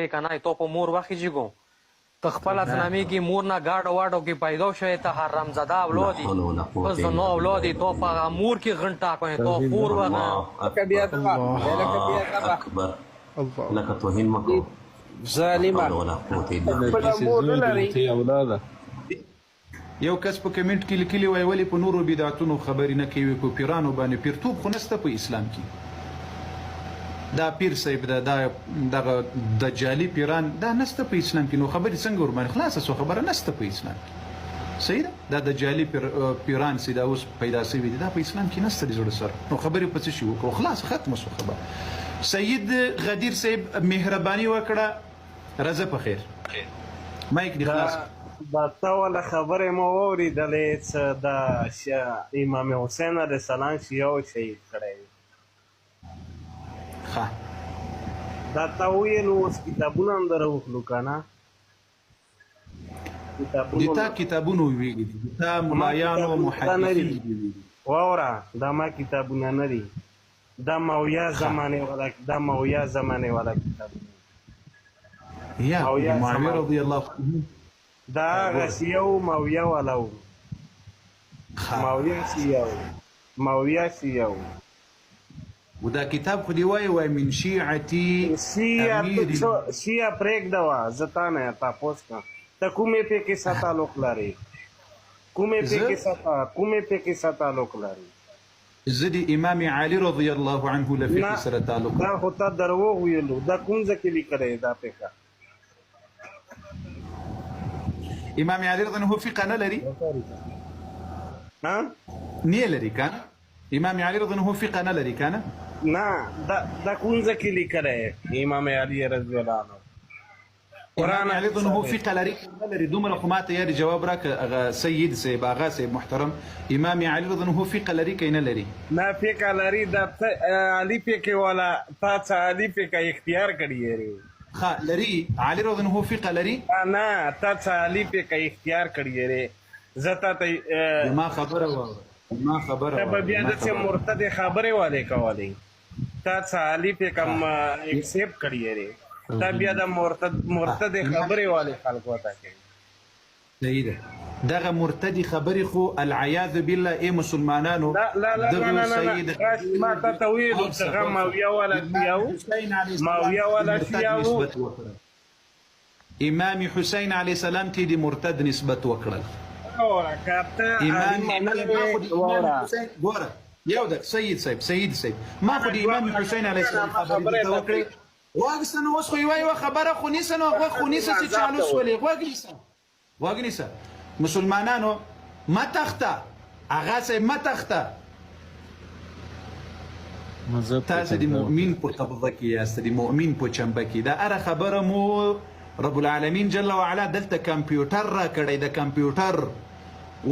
کنه تو په مور وخیږي ګو ته خپل اسلامي کې مور نه گاډو واډو کې پیدا شوی ته حرام زده اولادي بس نو اولادي تو په مور کې غنټا کوي تو پور وغه کبیا تبا اکبر لکه توهین مکو ظالمه یو کس په کمنټ کې لیکلی وای ولی په نورو بدعتونو خبرې نه کوي په پیرانو باندې پیرتوب خو نسته په اسلام کې دا پیر صاحب دغه دجالي پیران دا نسته په اسلام کې نو خبرې څنګه ور باندې خلاصه سو خبره نسته په اسلام کې صحیح ده دا دجالي پیران سي دا اوس پیدا شوی دي دا په اسلام کې نسته جوړ سره نو خبرې په څه شي وکړو خلاص ختم شو خبره سید غدیر صاحب مهرباني وکړه رضا په خیر مایک دی خلاص دا ټوله خبرې مو واورېدلې چې د امام حسین علیه السلام شیعه او شهید کړی دا تا ویلو اوس کتابونه هم در وکړو که نه د تا کتابونه ویلي دي تا ملایانو محدثین واوره دا ما کتابونه نه دي دا مویا زمانې والا کتابونه یا معاویه رضی الله عنه دا هغه شیعه و مویا والا و مویا شیعه و و دا کتاب خو دی وای من شیعتی شیعه پرېږده وه زه تا نه تپوس کړم ته کومې پکې سره تعلق لرې کومې پکې سره تعلق لرې زه د امام علي رضی الله عنه له فقه سره تعلق دا خو تا دروغ ویلو دا کوم ځای کې لیکلی دا پکه امام علي رضی الله عنه فقه نه لري نه لري کنه امام علي رضی الله عنه فقه نه لري کنه نه دا کوم ځای کې لیکلی امام علي رضی الله عنه قرآن علي رضی الله عنه فقه لري نه لري دومره خو ماته یاري جواب راکړه هغه سید صاحب هغه صاحب محترم امام علي رضی الله عنه فقه لري که نه لري نه فقه لري دا علي فقه والا تا څه علي فقه اختیار کړی یې ها لري علي رضی الله عنه فقه لري نه تا څه علي فقه اختیار کړی یې زه تا ته ما خبره ته به بیا داسې مرتد خبرې والې کولې تا څه علي فقه اکسیپټ کړی یې تا بیا د مرتد خبرې والے خلکو ته کوي صحیح ده دغه مرتدي خبرې خو العیاذ بالله ای مسلمانانو دغه سید ما ته ویلو چې هغه ماویه والا شیعه امام حسین علیه السلام ته د مرتد نسبت وکړل ګوره یو ده سید صاحب ما خو د امام حسین علیه السلام خبرې ته وکړې واګسته نو اوس خو یوه خبره خو نیسه نو غوږ خو نیسه چې چالو سولې غوږ نیسه مسلمانانو مه تخته هغه صاحب مه تخته تاسو د مؤمن په قبضه کې یاست د مؤمن په چمبه کې دا هره خبره مو رب العالمین جل وعلا دلته کمپیوټر را کړی د کمپیوټر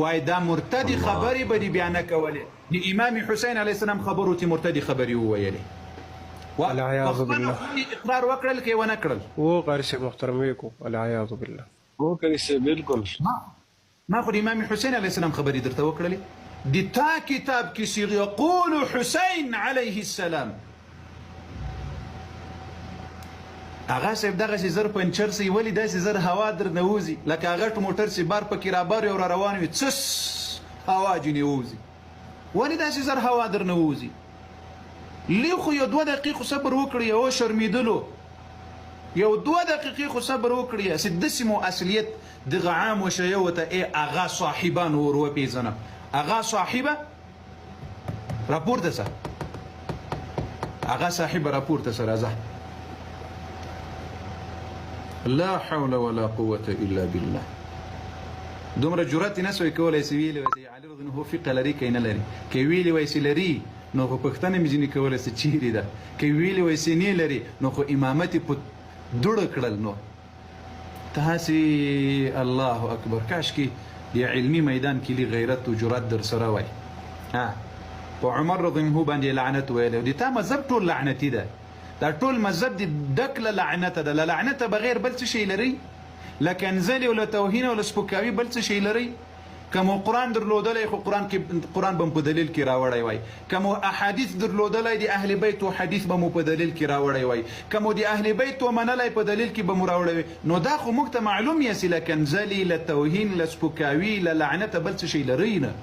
وای دا مرتدي خبرې به دې بیا نه کولې د امام حسین علیه السلام خبرو ته مرتدي خبرې وویلې العیاذ بالله اقرار وکړل کې ونه کړل وہ قاری سے محترم کو العیاذ بالله وہ قاری سے بالکل ما خو د امام حسین علیه السلام خبرې درته وکړلې د تا کتاب کې چې یقول حسین علیه السلام هغه صاحب دغسې زر پنچر سي ولې داسې زر هوا در نه وځي لکه غټ موټر چې بار پکې رابار یو را روان وي څس هوا ځینې وځي ولې داسې زر هوا در نه وځي لی خو یو 2 دقیقې صبر وکړي او شرمیدلو یو 2 دقیقې خو صبر وکړي چې داسې مو اصلیت دغه عام وشیه ورته ای اغا صاحبان ور وپېژنه اغا صاحبه راپورته سه اغا صاحبه راپورته سه راځه لا حول ولا قوة الا بالله دومره جرأت نه سوی کولی چې ویلې وای چې علي رضی الله عنه فقه لري که نه لري که ویلې وای چې لري نو خو پښتنه مې ځینې کولی چې چیرې ده که ویلې وای چې نه لري نو خو امامت یې په دوړه کړل نو تاسې الله اکبر کاشکې د علمي میدان کې لي غیرت و جرأت در سره وای په عمر رضی الله عنه باندې لعنت ویلی د تا مذهب ټول لعنتي ده دا ټول مذهب د ډک له لعنته ده له لعنته بغیر بل څه شی لري له کنځلې او له توهین او له سپکاوي بل څه شی لري که مو قرآن درلودلی خو قرآن به مو په دلیل کې راوړی وای، که مو احادیث درلودلی د اهل بیت و حدیث به مو په دلیل کې راوړی وای، که مو د اهل بیت و منلی په دلیل کې به مو راوړی وای. نو دا خو موږ ته معلوم یې چې له کنځلي، له توهین، له سپکاوي، له لعنته بل څه شی لرئ نه.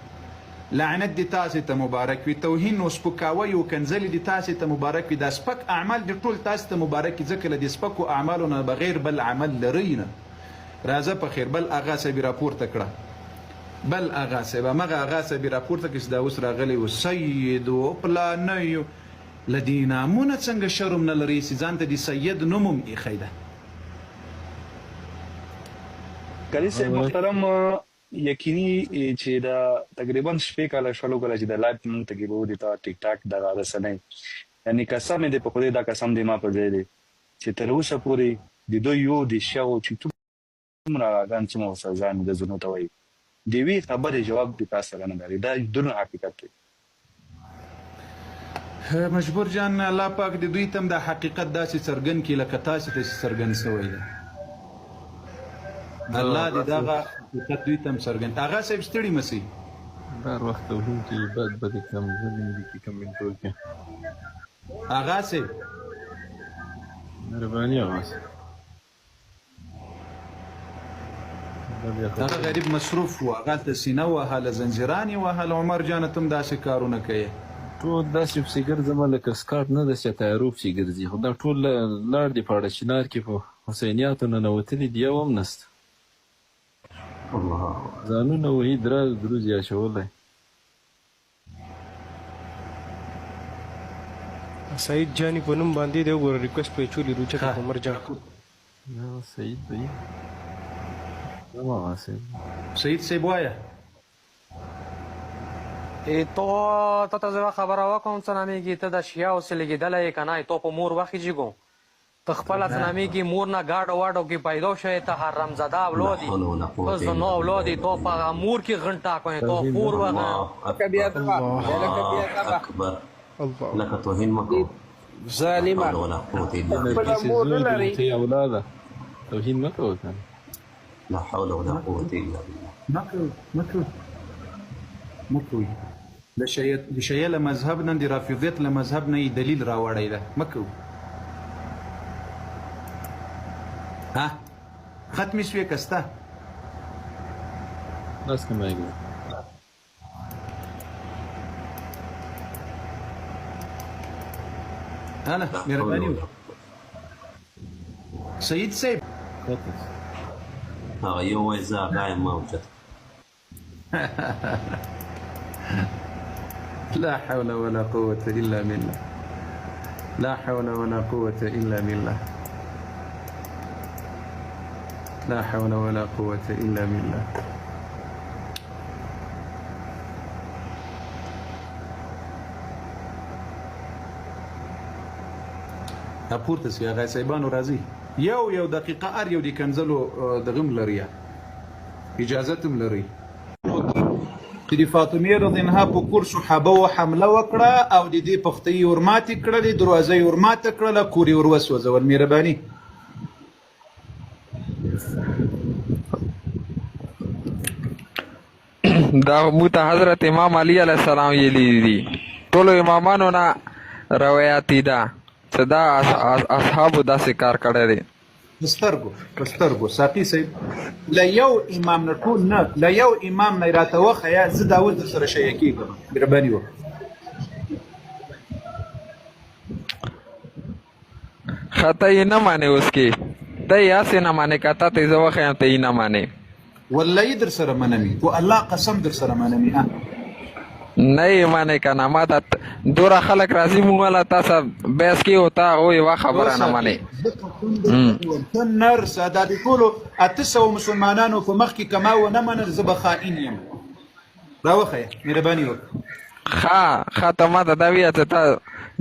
لعنت دې تاسې ته مبارک وي، توهین و سپکاوی او کنځلي دې تاسې ته مبارک وي. دا سپک اعمال دې ټول تاسې ته مبارک وي، ځکه له دې سپکو اعمالو نه بغیر بل عمل لرئ نه. راځه په خیر. بل اغا صاحب راپورته کړه، بل اغا صاحب، همغه اغا صاحب راپورته کړه چې دا اوس راغلی و سید و پلانی و له دې نامونه څنګه شرم نه لري چې ځان ته د سید نوم هم ایښی ده. قاضي صاحب محترم، یقیني چې دا تقریبا 6 کاله شلو کله چې د لایف مونږ ته کې به ودی تا ټیک ټاک دغه رسنۍ، یعنی قسم دې په خدای دا قسم دې ما په ځای دی چې تر اوسه پورې د دوی یو د شاو چې څومره راغان چې مو سزان د زونو ته وایي دی وی خبره جواب دې تاسو نه لري. دا دونه حقیقت دی. مجبور جان الله پاک دې دوی تم د حقیقت داسې څرګند کړي لکه تاسې ته چې څرګند شوی دی. الله دې دغه حقیقت دوی تم څرګند. اغا صاحب ستړي مسئ بار وخت وهم چې بد کم ظلم دي کې کم کنټرول کې. اغا صاحب مهرباني اغا صاحب. هغه غریب مصروف و، هغه ته سینه وهله، زنجیرانې وهله. عمر جانه ته هم داسې کارونه کوې؟ ټول داسې پسې ګرځم لکه سکاټ نه ده چې تیارو پسې ګرځي، خو دا ټول لاړ دي په اړه چنار کې په حسینیاتو ننوتلي دي، یو هم نسته. ځانونه وهي دروز یې اچولی. سعید جانی په نوم باندې دی، وګوره ریکویسټ پې چولي روچه عمر جان. سعید دی سعید صاحب وایه. تو ته زه خبره وکړم څه نامېږي، ته د شیعه اوسې لګېدلی یې که نه، تو په مور وخېږي ګو، ته خپله څه نامېږي مور نه ګاډو واډو کې پیدا شوی، ته حرامزاده اولادي، ته زنا اولادي، تو په هغه مور کې غنټه کوې، تو خور وغه اکبر لکه توهین مکو ظالمه خپله مور نه لري اولاده، توهین مه کوه کنه. لا حول ولا قوة إلا بالله. مه کوئ. د شیعه له مذهب نه، د رافضیت له مذهب نه یې دلیل راوړی ده. مه کوئ. ها ختمې شوې که سته؟ بس که مایګو هلا مهرباني وکړه. سعید صاحب هغه یو وایي زه هغه موجود. لا حول ولا قوة إلا بالله. لا حول ولا قوة إلا بالله. لا حول ولا قوة إلا بالله. اپورته سي هغه صاحبانو راځي یو دقیقه ار یو د کنځلو دغم لري، اجازه تم لري. چې د فاطمه رضی الله عنها په کور صحابه و حمله وکړه او د دې پختې ورماتې کړلې، دروازه یې ورماته کړله، کور یې وروسوځول. مهرباني دا موږ حضرت امام علی علیه السلام ویلي دي، ټولو امامانو نه روایتي ده چې دا اصحابو داسې کار کړی دی. په سترګو ساقي صاحب له یو امام نه ټول نه، له یو امام نه راته وښیه، زه دا اوس درسره شیعه کېږم. مهرباني وکړه. ښه ته یې نه مانې اوس کې، ته یې هسې نه مانې، که تا ته یې زه وښیم ته یې نه مانې. والله در سره منمي، و الله قسم در سره منمي. نه یې مانې که نه، ما ته دوره خلک راځي مونږ والا تاسو بحث کې او تا هغوی یوه خبره نه منې. نرس دا د ټولو 800 مسلمانانو په مخ کې کما ونه منل، زه به خائن یم. راوښیه مهرباني وکړه. ښه ته ما ته دا ویه چې ته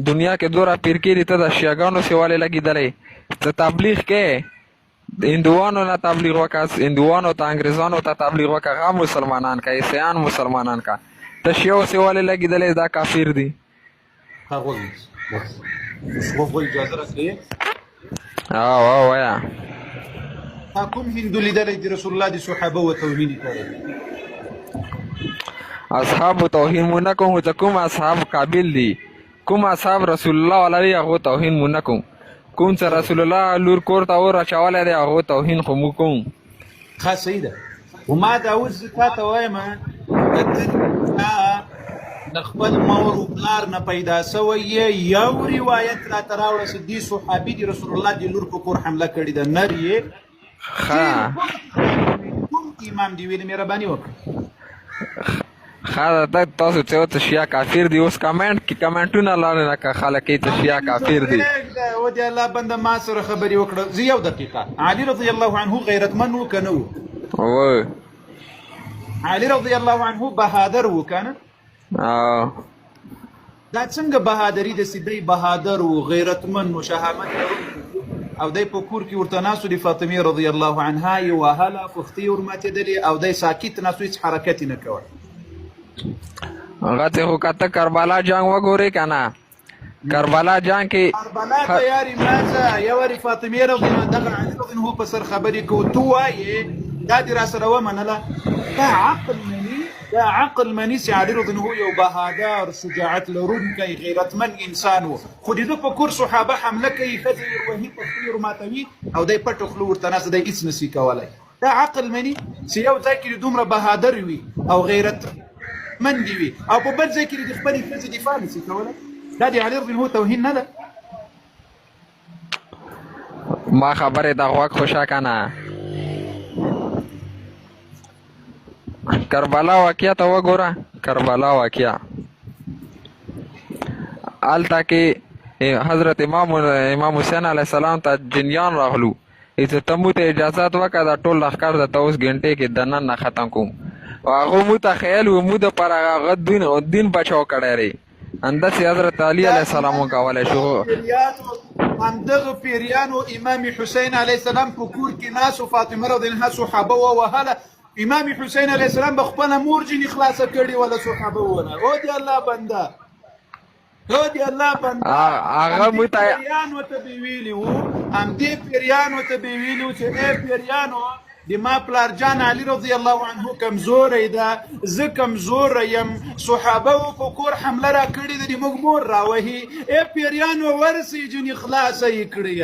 دنیا کې دوره پیر کېږي، ته د شیعګانو سې ولې لګېدلی، ته تبلیغ کې هندوانو نه تبلیغ وکړه، هندوانو ته انګریزانو ته تبلیغ وکړه، هغه مسلمانان که عیسیان مسلمانان که ته شیعو سې ولې لګېدلی، دا کافر دي. اجازه راکړئ. وایه کوم هندو لیدلی د رسول الله د صحابه و توهین کړی؟ اصحاب توهین مو نه کوم چې کوم اصحاب قابل دي کوم اصحاب رسول الله علیه هغه توهین مو نه کوم کوم چې رسول الله لور کور ته ور اچولی دی هغه توهین خو مو کوم ښه صحیح ده وما دا اوس زه تا ته وایم د خپل مور و پلار نه پیدا سوی یې یو روایت راته راوړه چې دې صحابي د رسول الله د لور په کور حمله کړې ده نر یې کوم امام دی ویلې مهرباني وکړه ښه ده تاسو چې ورته شیعه کافر دي اوس کمنټونه لاړې نه که خلک یې چې شیعه کافر دي و دې الله بنده ما سره خبرې وکړه زه یو دقیقه علي رضی الله عنه غیرتمن و که نه و علي رضی الله عنه بهادر و که نه دا څنګه بهادري د سیدی بهادر و غیرتمن و شهامت او دی په کور کې ورته ناست و د فاطمې رضی الله عنها یې وهله پښتۍ یې ورماتېدلې او دی ساکت ناست و هېڅ حرکت یې نه کوه هغه چې خو که ته کربلا جنګ وګورې که نه کربلا جنګ کې کربلا ته یارې مازه یو وارې فاطمې رضی الله دغه علي رضی الله په سر خبرې کوو ته وایې دا دې را سره ومنله دا عقل مني چې علي رضی الله یو بهادر شجاعت لرونکی غیرتمن انسان و خو د ده په کور صحابه حمله کوي ښځې یې وهي پښتۍ یې ورماتوي او دی پټ خوله ورته ناسته دی هېڅ نسي کولی دا عقل مني چې یو ځای کې دومره بهادر وي او غیرتمن دي وي او په بل ځای کې د خپلې ښځې دفاع نسي کولی دا د علي رضی الله توهین نه ده ما خبرې د غوږ خوشه که نه کربلا واقعه ته وګوره کربلا واقعه هلته کې حضرت امام حسین علیه السلام ته جنیان راغلو چې ته مو ته اجازت وکړه دا ټول لښکر درته اوس ګنټې کې دننه ختم کوم او هغه مو ته خیال و مو دپاره هغه دین بچاو کړی دی همداسې حضرت علي علیه السلام وکولی شو همدغه پیریانو امام حسین علیه السلام په کور کې ناست و فاطمه رضی الله عنها صحابه ووهله امام حسین علیه السلام به خپله مور جنې خلاصه کړې وله صحابه وونه او د الله بنده او د الله بنده هغه مو ته پیریانو ته به ویلي وو همدې پیریانو ته به ویلي وو چې ای پیریانو د ما پلارجان علي رضی الله عنه کمزوری ده زه کمزوری یم صحابه و په کور حمله را کړې ده د موږ مور راوهي ای پیریانو ورسئ جنې خلاصه یې کړې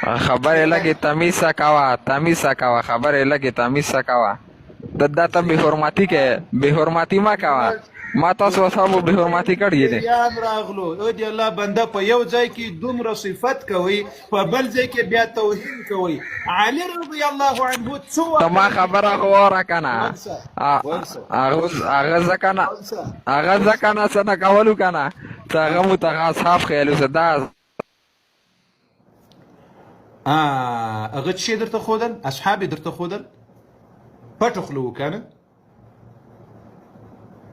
خبرې لږې تمیزه کوه خبرې لږې تمیزه کوه دا ته بې حرمتي کوې بې حرمتي مه کوه ما تاسو اصحابو بې حرمتي کړې دي پیریان راغلو او د الله بنده په یو ځای کې دومره صفت کوئ په بل ځای کې بیا توهین کوئ علي رضی الله عنه څو ته ما خبره خو واوره که نه هغه ځکه نه څه نه کولو که نه چې هغه مو ته اصحاب خیالو څه دا هغه څه شی درته ښودل اصحاب یې درته ښودل پټ خوله وکنه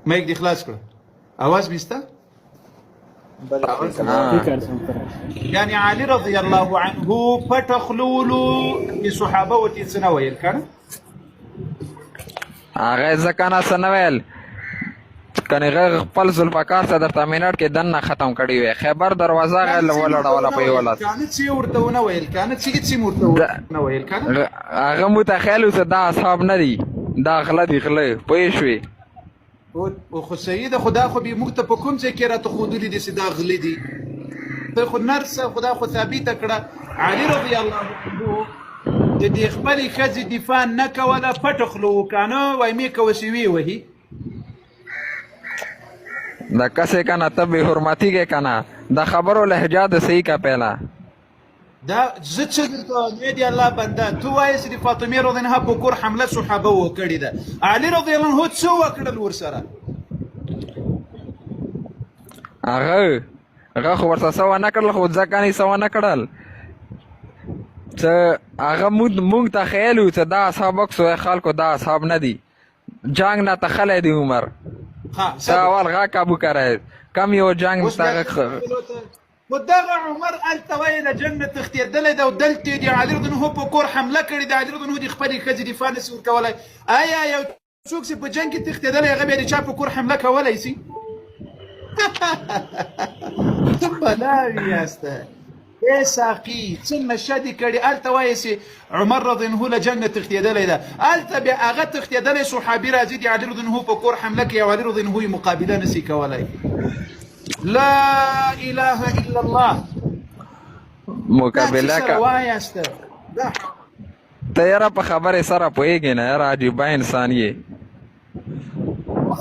مایک دې خلاص کړه اواز مې سته یعنې علي رضی الله عنه پټ خوله ولو د صحابه ورته څه نه ویل کنه هغه ځکه نه څه نه ویل کنې هغه خپل ذوالفقار ته درته منټ کې دننه ختم کړی وی خیبر دروازه هغه ولړوله په یوه لاس کنه څه یې ورته ونه ویل کنه څه ورته ونه ویل کنه هغه مو ته خیال و چې دا اصحاب نه دي دا غله دي غله پوه شوې او خو سیده خدا خو به موږ ته په کوم ځای کې راته ښودلي دي چې دا غله دي ته خو نرسه خدا خو ثابته کړه علي رضی الله عنه د دې خپلې ښځې دفاع نه کوله پټ خوله وکنه وایي مې کوه چې ویې وهي دا کسې که نه ته بې حرمتي کې که نه دا خبرو لهجه د صحیح که پهله دا زه څه درته وایم د الله بنده ته وایې چې د فاطمې رضی الله عنها په کور حمله صحابه وکړې ده علي رضی الله عنه څه وکړل ورسره هغه خو ورته څه ونه کړل خو ځکه یې څه ونه کړل چې هغه موږ ته خیال و چې دا اصحاب اکثر خلکو دا اصحاب نه دي جنګ نه تخلی دی عمر تا اول غا کابو کرای کم یو جنگ و دغه عمر هلته وایي له جنګ نه تښتېدلی ده او دلته د علي رضی الله په کور حمله کړې ده علي رضی الله د خپلې ښځې دفاع نسي ورکولی آیا یو څوک چې په جنګ کې تښتېدلی هغه بیا د چا په کور حمله کولی سي بلاوي یاسته اے ساقي څه نشه دي کړي هلته وایي چې عمر رضی الله عنه له جنګ نه تښتېدلی ده هلته بیا هغه تښتېدلی صحابي راځي د علي رضی الله عنه په کور حمله کوي او علي رضی الله عنه یې مقابله نسي کولی لا اله الا الله مقابله کا وایسته ته یاره په خبرې سره پوهېږې نه یاره عجیبه انسان یې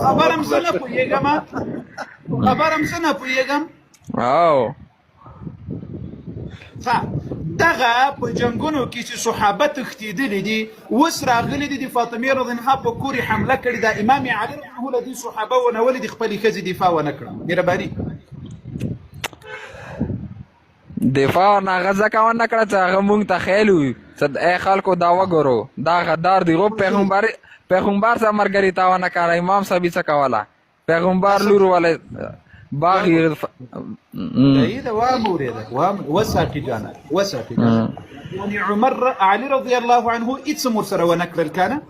خبر هم زه نه پوهېږم او دغه په جنګونو کې چې صحابه تښتېدلي دي اوس راغلي دي د فاطمې رضی الله عنها په کور یې حمله کړې ده امام علي رضی الله عنه له دې صحابه ونولې د خپلې ښځې دفاع ونه کړه مهرباني دفاع نه هغه ځکه ونه کړه چې هغه مونږ ته خیل وي چې ای خلکو دا وګورو دا غدار دی غو پیغمبر سره مرګري تا ونه کړه امام صاحب څه کوله پیغمبر لور ولې باغی ده وامورده وساقي جانا يعني عمر علي رضي الله عنه اتسمر سره ونكر الكان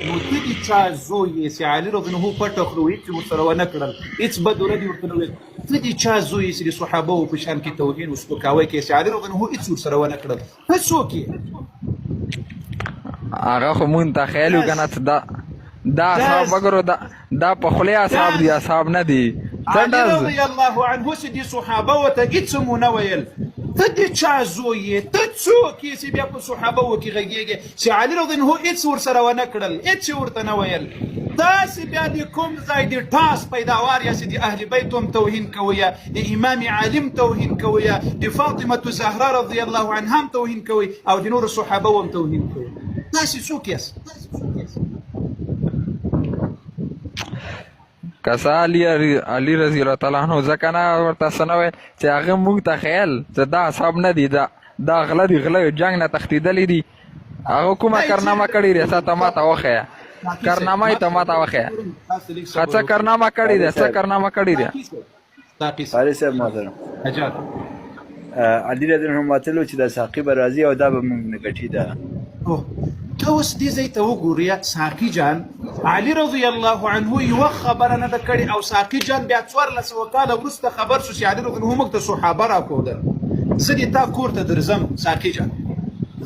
نو تدي چا زوی سي علي رضي الله عنه پټخرو اتسمر سره ونكر اتس بدر دي ورته تدي چا زوی سي صحابه په شان کې توهین او سپکاوي کې سي علي رضي الله عنه اتسمر سره ونكر هڅوکي هغه خو مونږ ته خیال وکنه دا اصحاب وګورو دا په خلی اصحاب دي اصحاب نه دي علي رضی الله عنه سدي صحابه وتقسمون ويل تدي چا زوی ته څوک یې چې بیا په صحابه وکي غږیږي چې علي رضی الله عنه هیڅ ورسره ونه کړل هیڅ ورته نه ویل داسې بیا د کوم ځای د ټاس پیداوار یا چې د اهل بیت هم توهین کوي د امام علم توهین کوي د فاطمه زهرا رضی الله عنها هم توهین کوي او د نور صحابه هم توهین کوي داسې څوک یاست کسا علی رضی الله تعالی عنہ ځکه نه ورته څه نه ویل چې هغه موږ ته خیال چې دا اصحاب نه دي دا غله دي غله جنګ نه تښتېدلي دي هغه کومه کارنامه کړې ده څه ته ماته وښیه کارنامه یې ته ماته وښیه څه کارنامه کړې ده څه کارنامه کړې ده قاري صاحب محترم علي رضی الله عنه ماتلو چې د ساقي به راځي او دا به موږ نه ګټي ده ته اوس دې ځای ته وګورې ساقي جان علي رضی الله عنه یوه خبره نه ده کړې او ساقي جان بیا 1400 کاله وروسته خبر شو چې علي رضی الله عنه موږ ته صحابه راښودل زه د تا کور ته درځم ساقي جان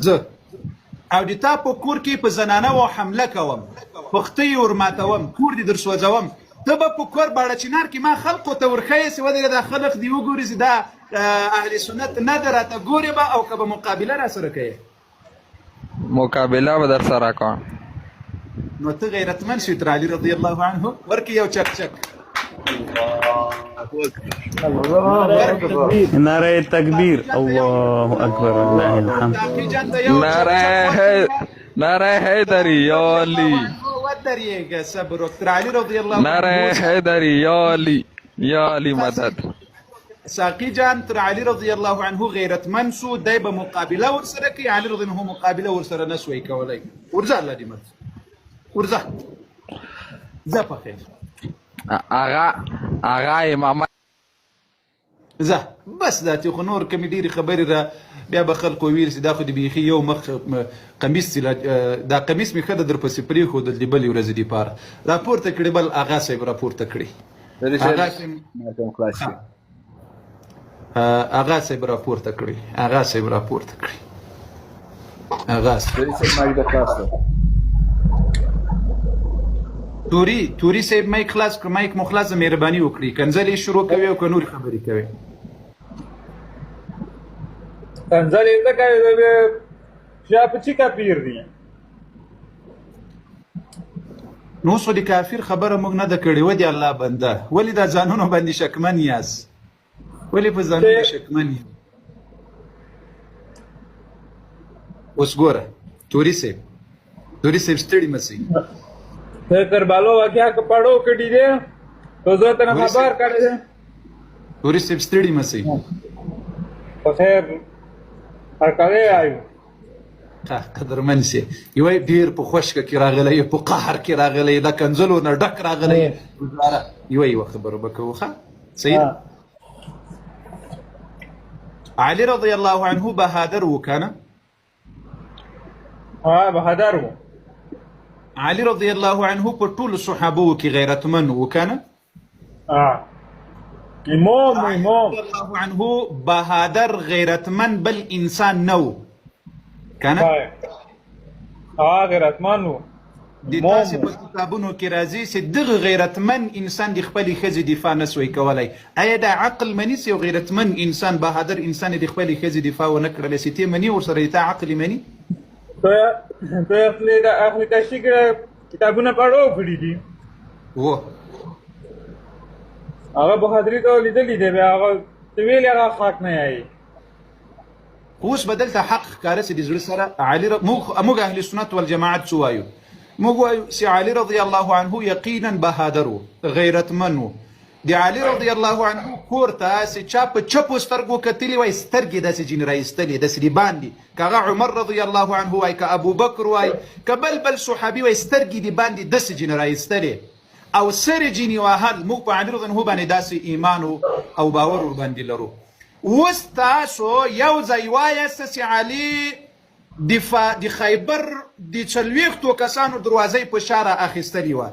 زه او د تا په کور کې په زنانه و حمله کوم پختې یې ورماتوم کور دې درسوځوم ته به په کور باړه چنار کې ما خلقو ته ورښیې چې ودرې دا خلق دې وګوري چې دا اهل سنت نه ده راته ګورې به او که به مقابله راسره کوې مقابله به در سره کوم نو ته غیرتمن شوې تر علي رضی الله عنه ورکې یو چک نعره تکبیر الله اکبر الله الحمد نعره حیدری یا علی ودرېږه صبر وکړه علي رضی الله عنه نعره حیدری یا علی مدد ساقي جان تر علي رضی الله عنه غیرتمن شو دی به مقابله ورسره کوي علي رضی الله عنه مقابله ورسره نه سوی کولی ورځه الله دې مت ورځه ځه په خیر هغه امام ځه بس دا چې خو نور کمې ډېرې خبرې را بیا به خلکو ویل چې دا خو د بیخي یو مخ قمیص دا قمیص مې ښه ده درپسې پرېښودل د بلې ورځې دپاره راپورته کړې بل اغا صاحب راپورته کړې اغا صاحب راپورته کړې توري صاحب مایک خلاص کړه مایک مو خلاص مهرباني وکړي کنځلې شروع کوي او که نورې خبرې کوي کنځلې ته کوي شا په چی کافر دي نو اوس د کافر خبره موږ نه ده کړې ودې الله بنده ولې دا ځانونو باندې شکمن یاست ولې په ځانونو شکمن یاست اوس ګوره توري صاحب ستړي مه سئ کربالو واقعا که پڑھو کٹی دے تو ضرورت نہ خبر کر دے توري صاحب ستړي مه سئ په خیر هر کله آیو قدرمن سي یو ډیر په خوشکه کې راغلی په قهر کې راغلی دا کنځلو نه ډک راغلی یو خبره وکړو ښه سید علي رضی الله عنه بهادر وکنه بهادر و علي رضی الله عنه په ټولو صحابو کې غیرتمن وکنه امام رضی الله عنه بهادر غیرتمن بل انسان نو کنه غیرتمن و د تاسې په کتابونو کې راځي چې دغه غیرتمن انسان د خپلې ښځې دفاع نسوی کولی. ایا دا عقل مني چې یو غیرتمن انسان بهادر انسان د خپلې ښځې دفاع ونه کړلی چې ته مني ورسره د تا عقل مني؟ تو اخلی تشریح کتابونه پړو کړي دي و هغه بهادري ته لیدلي دی بیا هغه ته ویلې هغه حق نه یایي. اوس به دلته حق ښکاره چې د زړه سره موږ اهل سنت والجماعت څه وایو؟ موږ وایو چې علي رضی الله عنه یقینا بهادر و غیرتمن و. د علي رضی الله عنه کور ته چې چا په چپو سترګو کتلي وای سترګې داسې ځینې رایستلې داسې د باندې که هغه عمر رضی الله عنه وای که ابوبکر وای که بل صحابي وای سترګې د باندې داسې ځینې رایستلې او سرې ځینې وهل. موږ په علي رضی الله باندې داسې ایمان او باور ورباندې لرو. اوس تاسو یو ځای وایاست چې علي د خیبر د 40 کسانو دروازې په شاره اخیستلې وه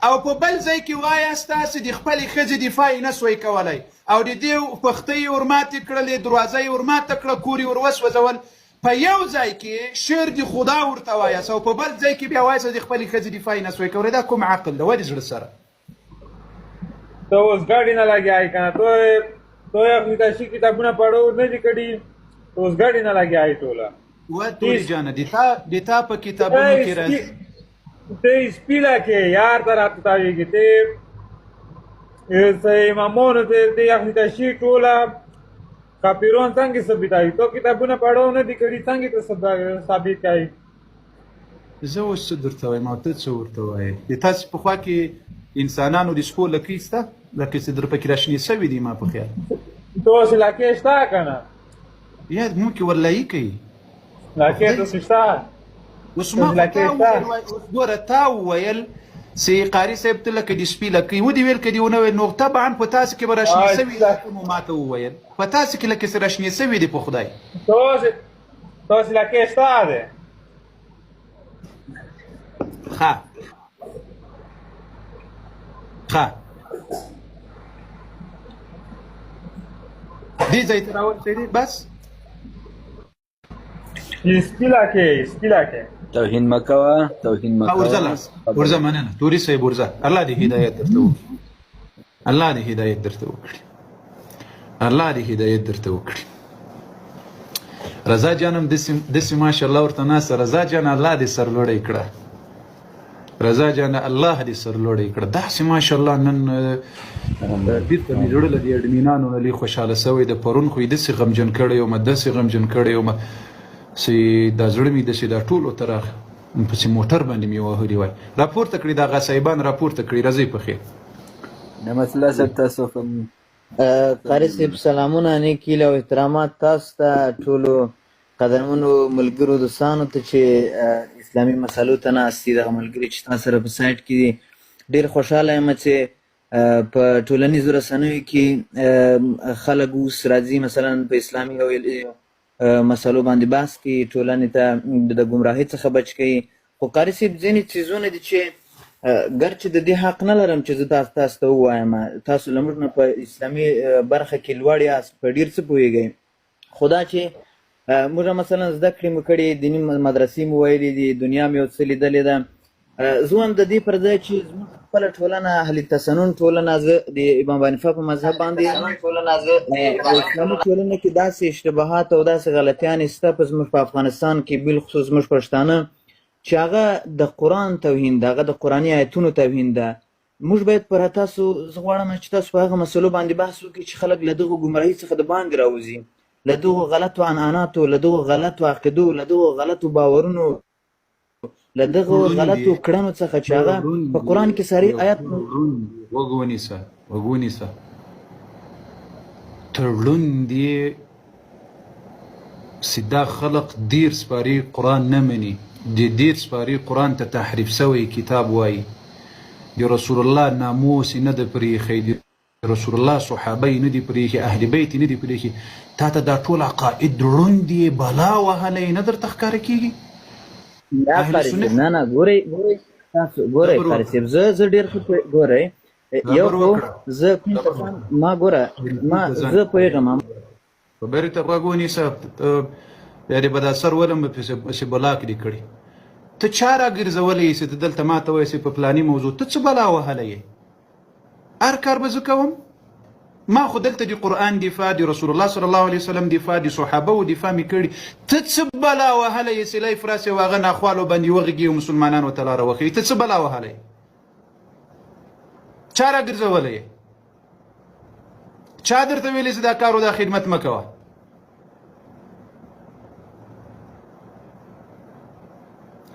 او په بل ځای کې وایاست چې د خپلې ښځې دفاع یې نسوی کولی او د دې پښتۍ یې ورماتې کړلې دروازه یې ورماته کړه کور یې وروسوځول. په یو ځای کې شعر د خدا ورته وایاست او په بل ځای کې بیا وایاست د خپلې ښځې دفاع یې نسوی کولی. دا کوم عقل ده ولې زړه سره؟ ته اوس ګاډي نه لګیایي که نه تو اخلی تشریح کتابونه پړو نه دي کړي ته اوس ګاډي نه لګیایي ټوله و توری جانه د تا په کتابونو کې راځي ته سپیله کې یار ته راته تاویږي ته امامونو ته اخلی تشریح ټوله کاپیرون څنګه ثابتوي؟ تو کتابونه پړو نه دي کړي څنګه ته ثابت کوي؟ زه اوس څه درته وایم او ته څه ورته وایې؟ د تاسې په خوا کې انسانانو د سپو لکۍ شته لکه چې در پکې راشنې سوي دي ما په خیال تو اوس لکۍ شته که نه؟ یا موږ کې ورلایي کوي لکۍ ته شته اوس ما ګوره تا وویل چې قاري صاحب ته لکه د سپي لکۍ ودې ویل که دې ونه ویل نو طبعا په تاسې کې به راشنې سوي دي مو ما ته وویل په تاسې کې لکه چې راشنې سوي دي په خدای تو اوس لکۍ شته دی ښه دې ځای ته راورسېدې بس سپیله توهین مه کوه توهین مه کوه ورځه مننه توري صاحب ورځه الله دې هدایت درته وکړي الله دې هدایت درته وکړي الله دې هدایت درته وکړي. رضا جانم داسې ماشاءالله ورته ناسته رضا جان الله دې سرلوړی کړه رضا جان الله دې سرلوړی کړه داسې ماشاءالله نن بیرته مې زړه له دې اډمینانو نه لږ خوشحاله سوی د پرون خو یې داسې غمجن کړی وم داسې غمجن کړی وم چې دا زړه مې داسې دا ټولو ته پسې موټر باندې مې وهلي وای. راپورته کړي دا غصایبان راپورته کړي راځئ په خیر. نعمت الله صاحب تاسو قاري صاحب سلامونه نیک هیله او احترامات تاسو ته ټولو قدرمنو ملګرو دوستانو ته چې اسلامي مسالو ته ناست دي دغه ملګري چې تاسو سره په سایټ کې دي. ډېر خوشحاله یم چې په ټولنیزو رسنیو کې خلک اوس راځي مثلا په اسلامي او مسلو باندې بحث کوي ټولنې ته د ګمراهۍ څخه بچ کوي. خو قاري صاحب ځینې څیزونه دي چې ګرچې د دې حق نه لرم چې زه تاسو ته ووایم تاسو له موږ نه په اسلامي برخه کې لوړ یاست په ډېر څه پوهېږئ خو دا چې موږ مثلا زده کړې مو کړې دیني مدرسې مو ویلې دي دنیا مې یو څه لیدلې ده. زه هم د دې پر ځای چې زموږ خپله ټولنه اهل تسنن ټولنه زه د امام حنیفه په مذهب باندې اسلامي ټولنه کې داسې اشتباهات او داسې غلطیانې شته په زموږ په افغانستان کې بالخصوص زموږ پښتانه چې هغه د قرآن توهین ده هغه د قرآني آیتونو توهین ده. موږ باید پر تاسو زه غواړم چې تاسو په هغه مسلو باندې بحث وکړئ چې خلک له دغو ګمراهۍ څخه د باندې راوځي له دغو غلطو عنعناتو له دغو غلطو عقیدو له دغو غلطو باورونو له دغو غلطو کړنو څخه چې هغه په قرآن کې صریح آیات وګونیسه تړون دی چې دا خلق دیر سپاري قرآن نه مني د دیر سپاري قرآن ته تحریف سوی کتاب وایي د رسول الله ناموس نه د پریښی د رسول الله صحابه نه دي پریښي اهل بیت نه دي پریښي تا ته دا ټول عقاید ړوند دي بلا وهلی نه درته ښکاره کېږي؟ نه نه ګورئ تاسو ګورئ قاري صاحب زه ډېر ښه ګورئ یو خو زه کوم کسان ما ګوره ما زه پوهېږم خبرې ته غوږ ونیسه یعنې به دا سر ولم پسې بلاک دې کړي ته چا راګرځولی یې چې ته دلته ما ته وایې چې په پلاني موضوع ته څه بلا وهلی یې هر کار به زه کوم ما خو دلته د قرآن دفاع د رسول الله صلی الله علیه وسلم دفاع د صحابهو دفاع مې کړي ته څه بلا وهلی یې چې لیف راسې و هغه ناخوالو باندې وغږي او مسلمانانو ته لاره وښیي ته څه بلا وهلی یې چا راګرځولی یې چا درته ویلې چې دا کار او دا خدمت مه کوه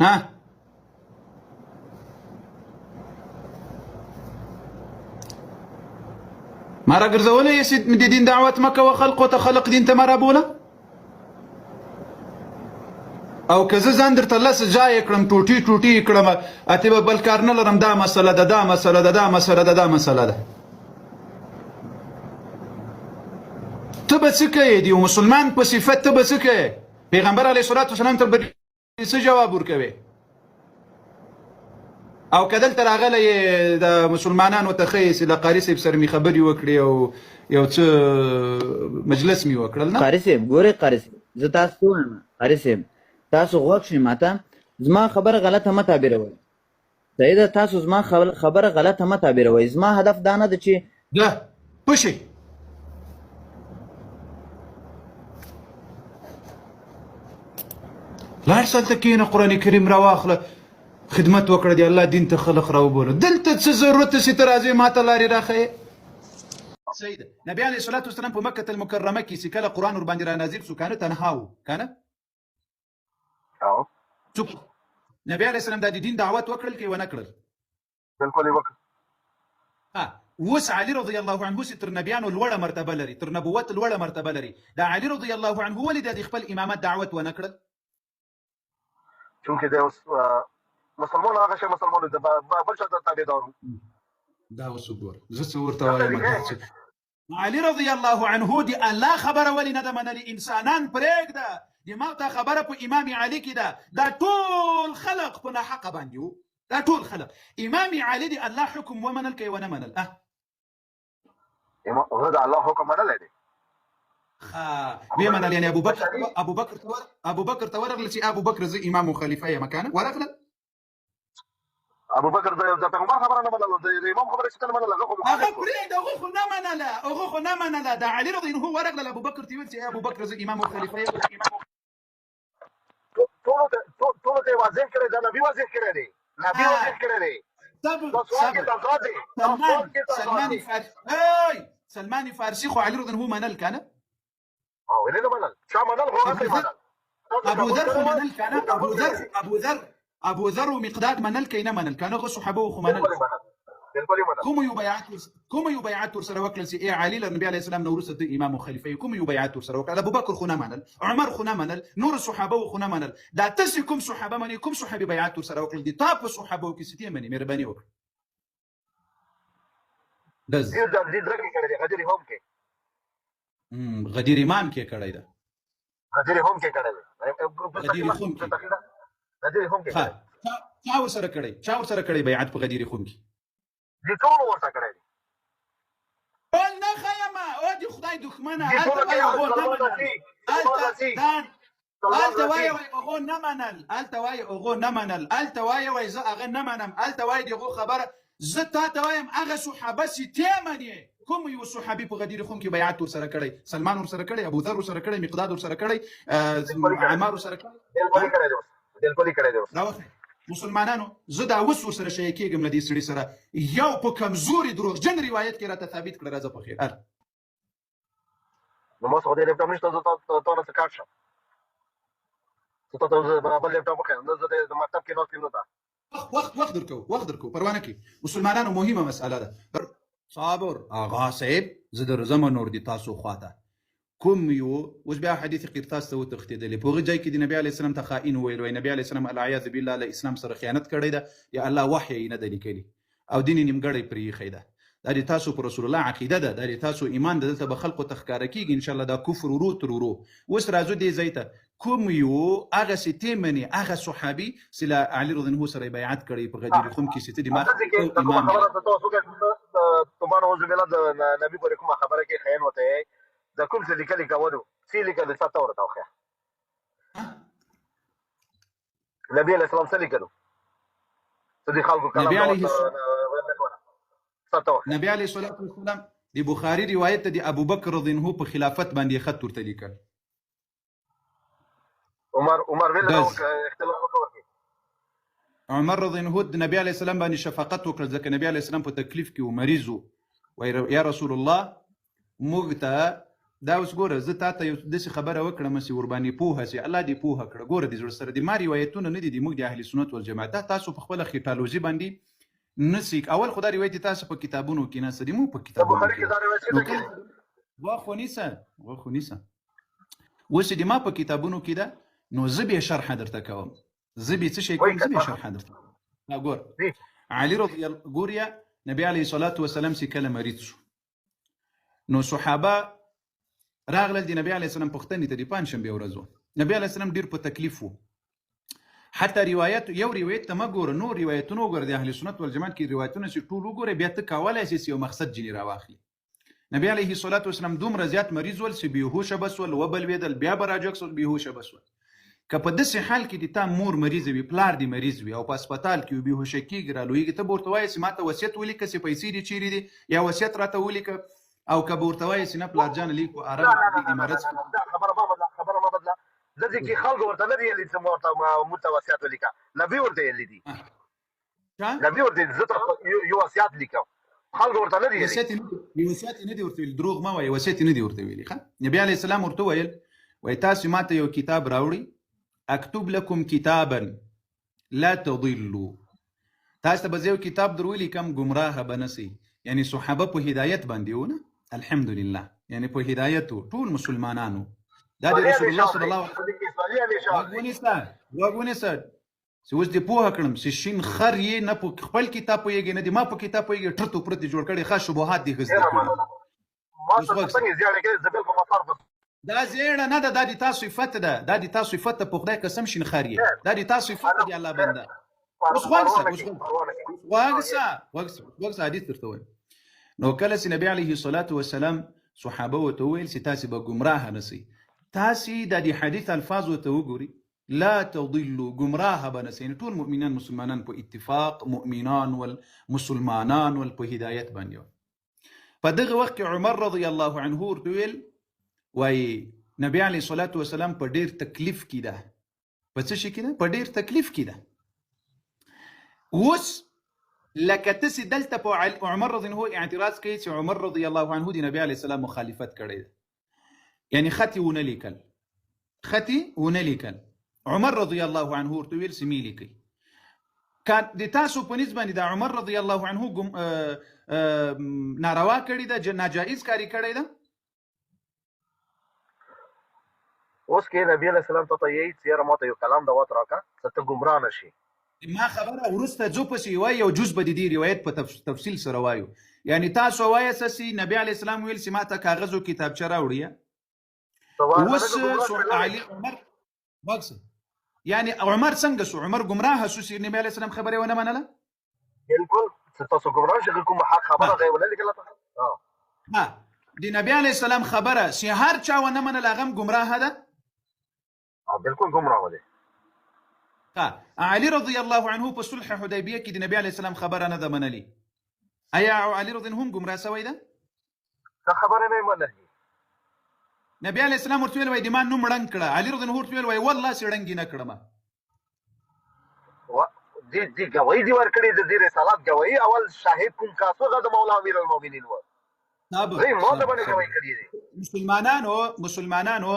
ها ما راګرځولی یې چې د دین دعوت مه کوه خلقو ته خلق دین ته مه رابوله او که زه ځان درته لس ځای کړم ټوټې ټوټې کړم اتې به بل کار نه لرم دا مسله ده دا مسله ده دا مسله ده دا مسله ده ته به څه کوې د یو مسلمان په صفت ته به څه کوې پیغمبر علیه الصلاة وسلام ته به څه جواب ورکوې او که دلته راغلی یې د مسلمانانو ته ښیې چې له قاري صاحب سره مې خبرې وکړې او یو څه مجلس مې وکړل نه قاري صاحب ګورئ قاري صاحب زه تاسو ته وایم قاري صاحب تاسو غوږ شئ ماته زما خبره غلطه مه تعبیروئ صحیح ده تاسو زما خبره غلطه مه تعبیروئ زما هدف دا نه ده چې ده پشئ لاړ سالته کښېنه قرآن کریم راواخله خدمت وکړه د الله دین ته خلق راوبوله دلته څه ضرورت ده چې ته راځې ما ته لارې راښیې صحیح ده نبي علیه الصلاة والسلام په مکة المکرمه کې چې کله قرآن ورباندې رانازل سو کنه تنها و کنه څوک نبي علیه السلام دا د دین دعوت وکړل که یې ونه کړل بالکل یې وکړ اوس علي رضی الله عنه چې تر نبیانو لوړه مرتبه لري تر نبوت لوړه مرتبه لري دا علي رضی الله عنه ولې د خپل امامت دعوت ونه کړل چونکې د مسلمان هغه شی مسلمان د بل چا ته تابعدار دا اوس وګوره زه څه ورته وایم علي رضی الله عنه د الله خبره ولې نه ده منلې انسانان پرېږده دماغ ته خبره په امام علي کې ده دا ټول خلق په ناحقه باندې وو دا ټول خلق امام علي د الله حکم ومنل که یې ونه منل هغه د الله حکم منلی دی ویې منل یعنې ابو بکر ته ورغله چې ابو بکر زه امام و خلیفه یم کنه ورغلل ابو بکر د پیغمبر خبره نه منله د امام خبره چې ته نه منله هغه پرېږده هغه خو نه منله د علي رضی الله عنه ورغلل ابو بکر ته ویل چې ابو بکر زه امام و خلیفه یم ټولو ته یې واضح کړی دا نبي واضح کړی دی نبي واضح کړی دی سلمان فارسي خو علي رضی الله عنه منل کنه ولې نه منل چا منل خو هغه منل ابو ذر خو منل کنه ابو ذر ومقداد منل که نه منل کنه هغه صحابه خو منل کوم یو بیعت ورسره وکړل چې ای علي له نبي علیه السلام نه وروسته د امام و خلیفه کوم یو بیعت ورسره وکړل ابو بکر خو نه منل عمر خو نه منل نور صحابه خو نه منل دا تاسې کوم صحابه مني کوم صحابي بیعت ورسره وکړل دي تا په صحابو کې ستې مني مهرباني وکړه غدیر امام کې کړی ده غدیر هم کې کړی ده چا ورسره کړی بیعت په غدیر خم کې دي ټولو ورته کړی دی ول نه ښیمه او د خدای دښمنه هلته وایي هغو نه منل هلته وایي هغو نه منل هلته وایي زه هغه نه منم هلته وایي د هغو خبره زه تا ته وایم هغه صحابه چې ته منې کوم یو صحابي په غدیر خم کې بیعت ورسره کړی سلمان ورسره کړی ابو ذر ورسره کړی مقداد ورسره کړی عمار ورسره کړی مسلمانانو زه دا اوس ورسره شی کېږم له دې سړي سره یو په کمزوري دروغجن روایت کې راته ثابت کړه راځه په خیر نو ما څه د لیپټاپ نشته زه تا نه څه کار شم زه تا برابر لیپټاپ وښیم نه زه د مکتب کې ناست یم نه ده وخت درکو پروا نه کوي مسلمانانو مهمه مسأله ده صابر آغا صاحب زه درځم نور دي تاسو خواته کوم یو اوس بیا حدیث قرطاس ته وتښتېدلې په هغه ځای کې د نبي علیه السلام ته خائن ویل وایي نبي علیه السلام العیاذ بالله له اسلام سره خیانت کړی ده یا الله وحی یې نه ده لیکلي او دین یې نیمګړی پرې ایښی ده دا د تاسو په رسول الله عقیده ده دا د تاسو ایمان ده دلته به خلقو ته ښکاره کېږي انشاءالله دا کفر ورو تر ورو اوس راځو دې ځای ته کوم یو هغه چې ته منې هغه صحابي چې له علي رضی الله عنه سره یې بیعت کړی په غدیر خم کې چې ته د ما امام توبان اعوذ بالله د نبی پورې کومه خبره کې خیان وته د کوم څه لیکلي کولو سی لیکل څه تا ورته وخه نبی علیہ السلام څه لیکلو څه دي خلکو کلام نبی علیه الصلاة والسلام د بخاري روایت ته د ابوبکر رضی الله عنه په خلافت باندې خط ورته لیکل عمر ویل اختلاف وکړ عمر رضی الله عنه د نبی علیه السلام باندې شفقت وکړ ځکه نبی علیه السلام په تکلیف کې و مریض و یا رسول الله موږ ته دا اوس ګوره زه تا ته یو داسې خبره وکړم چې ورباندې پوهه سي الله دې پوهه کړه ګوره د زړه سره د ما روایتونه نه دي د موږ د اهل سنت والجماعت دا تاسو په خپله خیټالوژي باندې نسي اول خو دا روایت تاسو په کتابونو کې نه سدي مو په کتابونو کې واخو نیسه اوس د ما په کتابونو کې ده نو زه به شرح درته کوم زه به څه شي کوم زه به شرح درته ګور علي رضی الله ګوریا نبی علیه الصلاة والسلام چې کله مریض شو نو صحابه راغلل د نبی علیه السلام پوښتنې ته د پنجشنبې ورځ وه نبی علیه السلام ډېر په تکلیف و حتی یو روایت ته مه ګوره نور روایتونه وګوره د اهل سنت والجماعت کې روایتونه چې ټول وګوره بیا ته کولی شې چې یو مقصد ځینې راواخلي نبی علیه الصلاة والسلام دومره زیات مریض ول چې بېهوشه به سول وبلوېدل بیا به راجګ سول بېهوشه به سول که په داسې حال کې د تا مور مریضه وي پلار دې مریض وي او په هسپتال کې بېهوشه کېږي رالویږي ته به ورته وایې چې ما ته وصیت ولیکه چې پیسې دې چیرې دي یا وصیت راته ولیکه او که به ورته وایې چې نه پلارجانه لیکو آرام کېږي مرض خبره ما بدله داسې کې خلکو ورته نه دي ویلي چې موږ ته وصیت ولیکه نبي ورته ویلي دي نبي ورته زه ته یو وصیت لیکم خلکو ورته نه دي ویلي وصیت یې نه دي ورته ویلي دروغ مه وایې وصیت یې نه دي ورته ویلي نبي علیه السلام ورته ویل وایي تاسو ما ته یو کتاب راوړئ اکتب لکم کتابا لا تضلوا تاسو ته به زه یو کتاب در ولیکم ګمراه به نه سئ یعنی صحابه په هدایت باندې وو نه الحمدلله یعنی په هدایت ټول مسلمانانو دا د رسول الله صلی الله علیه وسلم وګونیسه چې اوس دې پوهه کړم چې شین خر یې نه په خپل کتاب پوهېږي نه د ما په کتاب پوهېږي ټرتو پرتې جوړ کړي ښه شبهات دې ښه دا زیړه نه ده دا د تا صفت ده دا د تا صفت ته په خدای قسم شین خر یې دا د تا صفت دی الله بنده اوس وګسه حدیث درته وایم نو کله چې نبی علیه الصلاة والسلام صحابه ورته وویل چې تاسې به ګمراه نه سئ تاسې دا د حدیث الفاظ ورته وګورئ لا تضلوا ګمراه به نه سئ یعنې ټول مؤمنان مسلمانان په اتفاق مؤمنان والمسلمانان په هدایت باندې په دغه وخت کې عمر رضی الله عنه ورته ویل وایي نبی علیه الصلاة والسلام په ډېر تکلیف کې ده په څه شي کې ده په ډېر تکلیف کې ده اوس لکه تاسې دلته په عمر رضی الله عنه اعتراض کوي چې عمر رضی الله عنه د نبی علیه السلام مخالفت کړی ده یعنی خطي ونه لیکل عمر رضی الله عنه ورته ویل چې مې لیکئ د تاسو په نسبت باندې د عمر رضی الله عنه ناروا کړی ده ناجایز کاری کړی ده اوس کې نبی علیه السلام ته یې چې یاره ماته یو کلام د وخت راکړه چې ته ګمراه نه شي ما خبره وروسته ځو پسې وایي یو جز به د دې روایت په تفصیل سره وایو یعنی تاسو وایاست چې نبی علیه السلام ویل چې ما ته کاغذ او کتابچه راوړئ اوس علي عمر بکس یعنی عمر څنګه شو عمر ګمراه شو چې نبی علیه السلام خبره ونه منله بالکل تاسو ګمراه شئ کوم حق خبره دی ونه لیکله د نبی علیه السلام خبره چې هر چا ونه منله هغه هم ګمراه ده بالکل ګمراه دی علي رضی الله عنه په صلح حدیبیه کې د نبی علیه السلام خبره نه ده منلې ایا علي رضی الله عنه ګمراه سوی ده خبره نه منلې نبی علیه السلام ورته ویل وای د ما نوم ړنګ کړه علي رضی الله عنه ورته ویل وای والله چې ړنګ نه کړم دې ګواهي دې ورکړې د دې رسالت ګواهي اول شاهد کوم کاسو د مولا امیر المؤمنین و مسلمانانو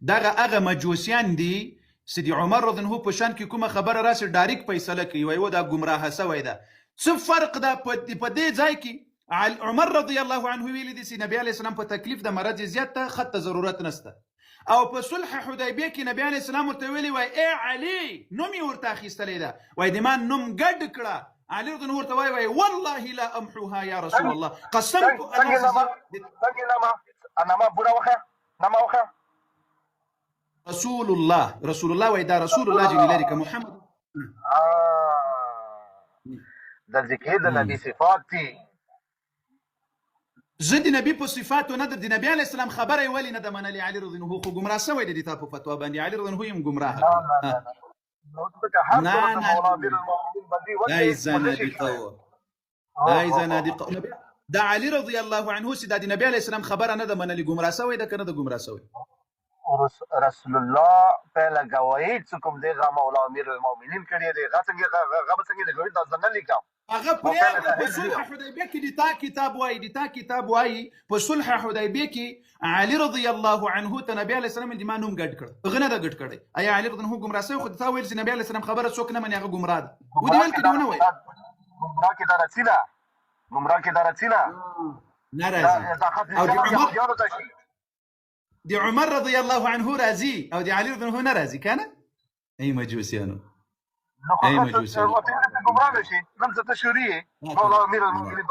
دغه هغه مجوسیان دي چې د عمر رضی الله عنه په شان کې کومه خبره راسي ډایرکټ فیصله کوي وایي دا ګمراه سوی ده څه فرق ده په دې ځای کې عمر رضی الله عنه ویلي دي چې نبی علیه السلام په تکلیف د مرض زیات ته خط ضرورت نشته او په صلح حدیبیه کې نبی علیه السلام ورته ویلي وای ای علي نوم یې ورته اخیستلی ده وای د ما نوم ګډ کړه علي رضی الله ورته وای والله لا امحوها یا رسول الله قسمت انما بوره وخه نما وخه رسول الله وای دا رسول الله جل لري محمد د ذکر د نبی صفات دي زه د نبي په صفاتو نه د نبي علیه السلام خبره یې ولې نه ده منلې علي رضی الله عنه خو ګمراه شوی دی د تا په فتوا باندې علي رضی الله عنه یم ګمراه لا زنادقه دا علي رضی الله عنه چې د نبي علیه السلام خبره نه ده منلې ګمراه شوی ده که نه ده ګمراه شوی رسول الله پہلا گواہی څوک دی غا مولا امیر المؤمنین کړي دی غا څنګه دی ګوي دا ځنه لیکم هغه په صلح حدیبیه کې د تا کتاب وایي په صلح حدیبیه کې علي رضی الله عنه ته نبی علیه السلام د ما نوم ګډ کړ هغه نه ده ګډ کړی ایا علي رضی الله عنه ګمراه شوی خو تا ویل چې نبی علیه السلام خبره څوک نه مني هغه ګمراه ده ودې ویل کې ونه وایي گمراه کې درڅینا نه راځي او د عمر رضی الله عنه راضي او د علي رضی الله عنه ناراضي كان اي مجوسيانو اي مجوسيانو گمراه شي نن څه شوري مولا امیر المؤمنین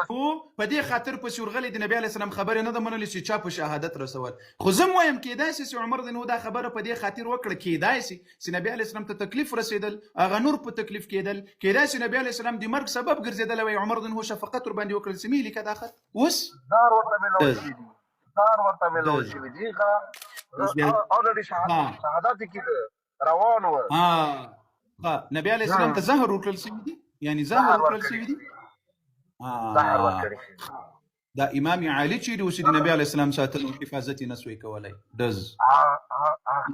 په دې خاطر په شورغلي د نبی عليه السلام خبره نه ده منلې چې چا په شهادت رسول خو زم وایم کېدای شي چې عمر رضی الله دا خبره په دې خاطر وکړه کېدای شي چې نبی عليه السلام ته تکلیف رسیدل هغه نور په تکلیف کېدل کېدای شي نبی عليه السلام د مرګ سبب ګرځیدل او عمر رضی الله شفقت ور باندې وکړل سمې لیکه دا خط وس دار ورته ملو شي دی اوريدي شهادت کې روان و نبی عليه السلام ته زهر ورکړل شوی دی یعنی زهر ورکړل شوی دی زهر ورکړل دا امام علي چې د اوسې نبی عليه السلام ساتل حفاظت نه سوی کولای دز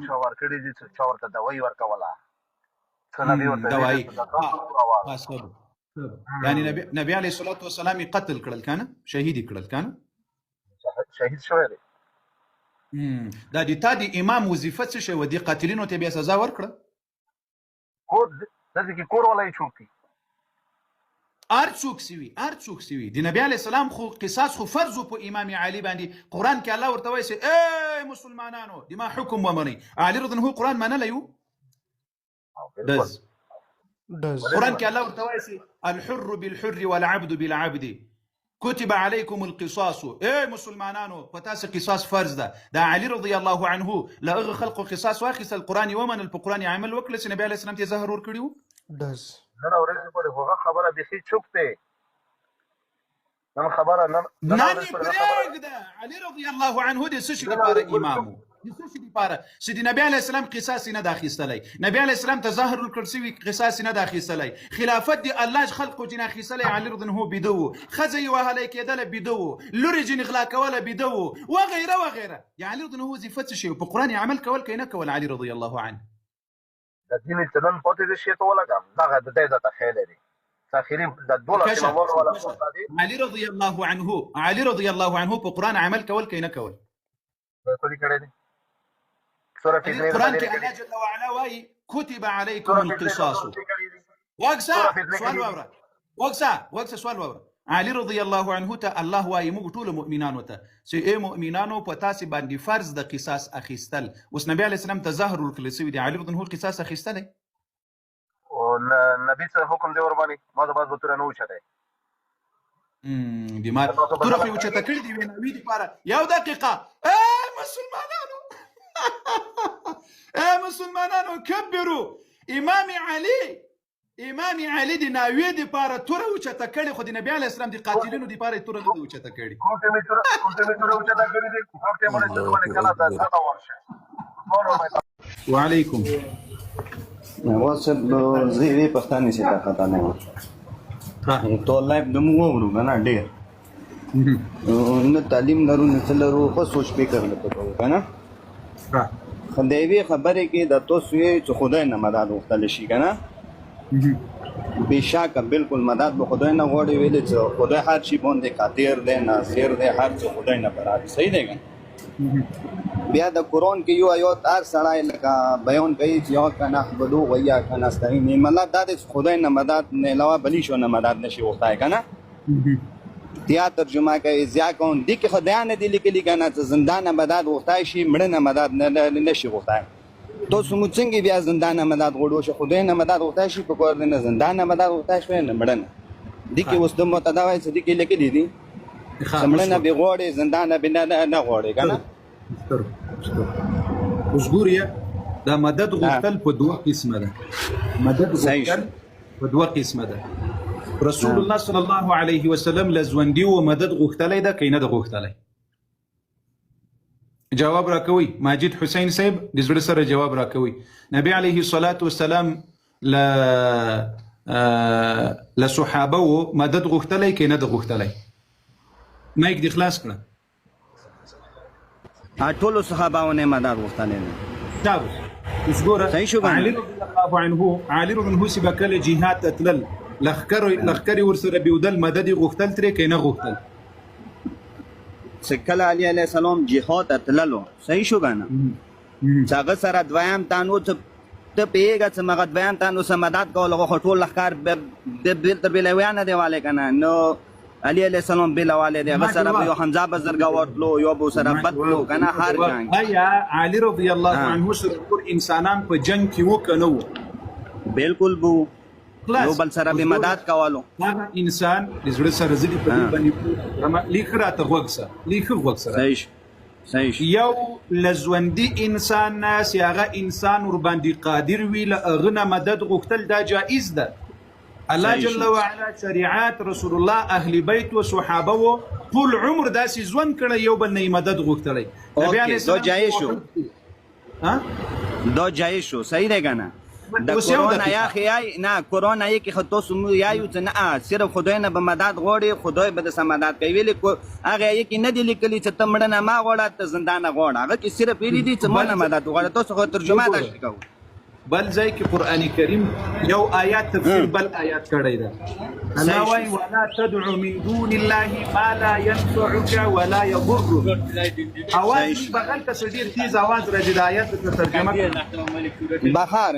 څو ورکړي دي څو ورته دوايي ورکولا څه نبی ورته دوايي یعنی نبی عليه الصلاه والسلام قتل کړل کنه شهید کړل کنه شهید شوی دی دا د تا د امام وظیفه څه شوه د قاتلینو ته بیا سزا ورکړه کور داسې کې کور ولا یې چوکي ار څوک سوي د نبی علیه السلام خو قصاص خو فرض په امام علي باندې قرآن کې الله ورته وایي ای مسلمانانو دما حکم ومنئ علي رضی الله قرآن منلی یو دز قرآن کې الله ورته وایي الحر بالحر والعبد بالعبد كتب عليكم القصاص ايه مسلمانانو فتاس قصاص فرض ده علي رضي الله عنه لا اغ خلق قصاص واخص القران ومن القران عمل وكل النبي عليه السلام تظاهر ور کړیو دز نه اورې په هغه خبره به هیڅ چوکته نن خبره نه برګده علي رضي الله عنه د سشي لپاره امامو د سشي لپاره چې د نبی عليه السلام قصاص نه داخستلی نبی عليه السلام تظاهر الکرسي قصاص نه داخستلی خلافت دی الله خلق جنا خصلی علي رضي الله بدو خزي وهله کېدل بدو لوري جن اغلا کوله بدو وغيره يعني علي رضي الله وظیفت شي په قران عمل کول کینه کول علي رضي الله عنه د دین تنن پته دي شي ته ولګم دغه د دې د تخیل لري تاخيرين د دوله سمول ولا علي رضي الله عنه په قران عمل کول کینه کول په دې کړه دي سوره القران کې الله جل وعلا وايي كتب عليكم القصاص وقسا سوال وورا علي رضي الله عنه ته الله وايي موږ ټول مؤمنانو ته چې اي مؤمنانو په تاسو باندې فرض د قصاص اخیستل اوس نبی عليه السلام تظاهر ورکړل سوی دی علي رضي الله قصاص اخیستل او نبی څه حکم دی ور باندې ما د باز تر نه وچته دي ما تر خو وچته کړی دی ویناوی دی لپاره یو دقیقه مسلمانانو كبروا امام علي دی ناوی دی لپاره تر وچته کړی خو د نبی عليه السلام دی قاتلینو دی لپاره تر نه وچته کړی کوم ته می تر وچته کړی دی کوم ته باندې کله دا ورشه وعليكم واسب زیوی پښتانه شي تا خطا نه و ته لایف دمو ورو کنه ډېر نو تعلیم لرو نه څلرو خو سوچ به کړل پکو کنه خدایوی خبره کې د تاسو یې چې خدای نه مدد وختل شي کنه بشک بالکل مدد به خدای نه غوړي ویل چې خدای هر شي باندې قادر دی ناصر دی هر څه خدای نه برابر صحیح دی بیا د قرآن کې یو آیات هر سړی لکه بیان کوي چې یا که نعبدو و یا که نستعین مطلب دا دی چې خدای نه مدد نه علاوه بلی شو نه مدد نشي غوښتی که نه یا ترجمه کوي زیا کون دي کې خدای نه دي لیکلي که نه چې زنده نه مدد غوښتی شي مړه نه مدد نشي غوښتی تاسو مو څنګه بیا زنده نه مدد غوړو شي خدای نه مدد غوښتی شي په کور نه زنده نه مدد غوښتی شي نه مړه نه دي کې اوس د متدا وایي چې دي کې لیکلي دي مړه نه به غوړي زنده نه نه غوړي که نه اوس ګوریا دا مدد غوښتل په دوه قسمه ده مدد غوښتل په دوه قسمه ده رسول الله صلی الله علیه وسلم لزوندي و مدد غوښتلی ده که نه ده غوښتلی؟ جواب راکوي. ماجد حسین صاحب د زړه سره جواب راکوي. نبی علیه الصلاة والسلام له صحابه مدد غوښتلی که نه ده غوښتلی؟ مایک دې خلاص کړه. ټولو صحابهو نه مدد غوښتلی دی. شاباس. اوس ګوره علي رضی الله عنه چې به کله جهاد ته تلل لښکر یې ورسره بیودل مدد یې غوښتل ترې که نه غوښتل؟ چې کله علي علیه السلام جهاد ته تللو صحیح شو که نه چې هغه سره دویم تن و ته پوهېږه چې هغه دویم تن ورسره مدد کول هغه خو ټول لښکر بېرته بېلویا نه دی والی که نه نو علي علیه السلام بېله والی دی هغه سره به یو حمزه بزرګور تلو یو به ورسره بد تلو که نه هر جنګ آیا علي رضی الله عنه سره ټول انسانان په جنګ کې و که نه وو؟ بلکل به وو یو بل سره به مدد کولو. هغه انسان د زړه سره زه دې په دې باندې لیک راته غوږ سه لیک غوږ سره صحیح یو لزوندي انسان نه چې هغه انسان ورباندې قادر وي له هغه نه مدد غوښتل دا جایز ده. الله جل وعلا شریعت رسول الله اهل بیت و صحابه و ټول عمر داسې ژوند کړی یو بل نه مدد غوښتلی. دا جایز شو صحیح دی که نه؟ د کرونا یا خیای نه کرونا یې کې خو تاسو مو یایو چې نه صرف خدای نه به مدد غواړي خدای به درسه مدد کوي ویلې هغه یې کې نه دي لیکلي چې ته مړه نه ما غواړه ته زندانه غواړه هغه کې صرف ویلي دي چې ما نه مدد غواړه تاسو خو ترجمه داسې کوو. بل ځای کې قرآن کریم یو آیات تفسیر بل آیات کړی ده. الله وایي ولا تدعو من دون الله ما لا ينفعك ولا يضرك. اواز بغل ته ډېر تیز اواز راځي د آیات ترجمه بخار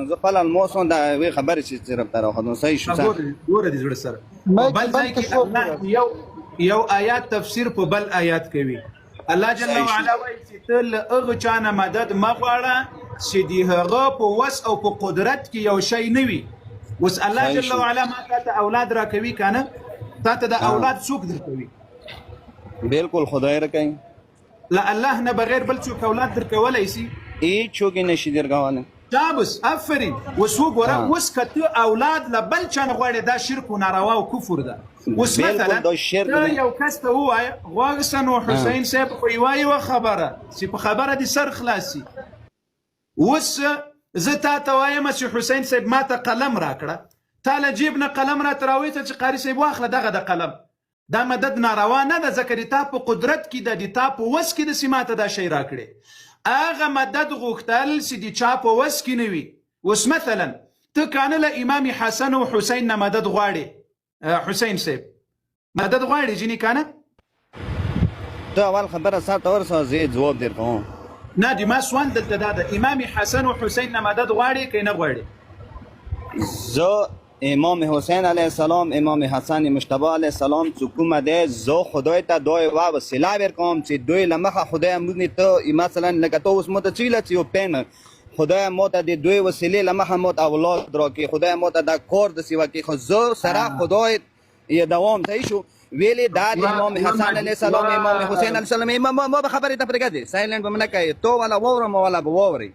زه خپل الموسم دا وی خبرې چې صرف تر راخدو صحیح شو. ګوره دې زړه سره بل ځای کې الله یو آیات تفسیر په بل آیات کوي. الله جل وعلا وایي چې ته له هغه چا نه مدد مه غواړه چې د هغه په وس او په قدرت کې یو شی نه وي. اوس الله جل وعلا ما تا ته اولاد راکوي که نه تا ته د اولاد څوک درکوي؟ بلکل خدای راکوي. له الله نه بغیر بل څوک اولاد درکولی شي؟ هېڅوک یې نشي درکولی. شاباس افرین. اوس وګوره اوس که ته اولاد له بل چا نه غواړې دا شرک و ناروا او کفر ده. اوس مثلا ته یو کس ته ووایه غوږ شه نو حسین صاحب خو یوه خبره چې په خبره دې سر خلاص شي. اوس زه تا ته وایم چې حسین صاحب ما ته قلم راکړه تا له جیب نه قلم راته راویته چې قاري صاحب واخله دغه د قلم دا مدد ناروا نه ده ځکه د تا په قدرت کې ده د تا په وس کې داسې ما ته دا شی راکړې. هغه مدد غوښتل چې د چا په وس کې نه وي. اوس مثلا ته کانه له امام حسن و حسین نه مدد غواړې حسین صاحب مدد غواړې ځینې کانه ته اول خبره ساته ورسه زه ځواب در کوم. نه دی ما سوال دلته دا ده امام حسن و حسین نه مدد غواړې که نه غواړې؟ زه امام حسین علیه السلام امام حسن مجتبی علیه السلام چې کومه دی زه خدای ته دعای و وسیله ورکوم چې دوی له مخه خدای موږ ته مثلا لکه ته اوس ماته څه ویله چې یو پین خدای ماته د دوی وسیلې له مخه ماته اولاد راکړي خدای ماته دا کار داسې وکړي خو زه سره خدای یې دوام صحیح شو ویلې دا د امام حسن علیه السلام امام حسین علیه السلام ما به خبرې ته پرېږدې سایلنټ به م نه کوې تو والا واورم والا به واورئ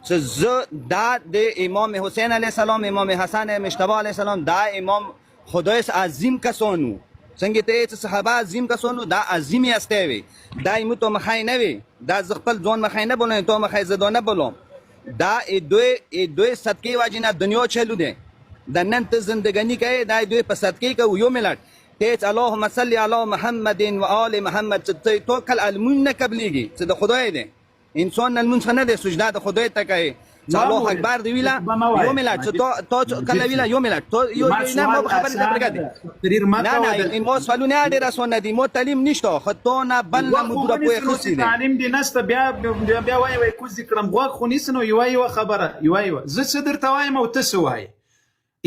چې زه دا د امام حسین علیه السلام امام حسن مجتبی علیه السلام دا امام خدای عظیم کسانو څنګه ته چې صحابه عظیم کسانو دا عظیم هستی وي دا یې مو ته مخی نه وي دا زه خپل ځان مخی نه بولم تو مخی زه نه بولم دا دوی صدقې وجې نه دنیا چلو دی د نن ته زندګاني کوې دا دوی په صدقې کوو یو ملت ته اللهم صل علی محمد و آل محمد چې تو کله المون نه قبلیږي چې د خدای دی انسان المون څخه نه دی سجده د خدای ته کوي چې الله اکبر دی ویله یو ملت چې تو کله ویله یو ملت تو یو نه ما خبرې ته پرېږدې نه این ما سوالونه ډېر اسانه دي مو تعلیم نشته خو تو نه بل نه مدوره پوهې خسي دی تعلیم دې نشته بیا وایي کوز دې کړم غوږ خو نیسه نو یوه خبره یوه زه څه درته وایم او ته څه وایې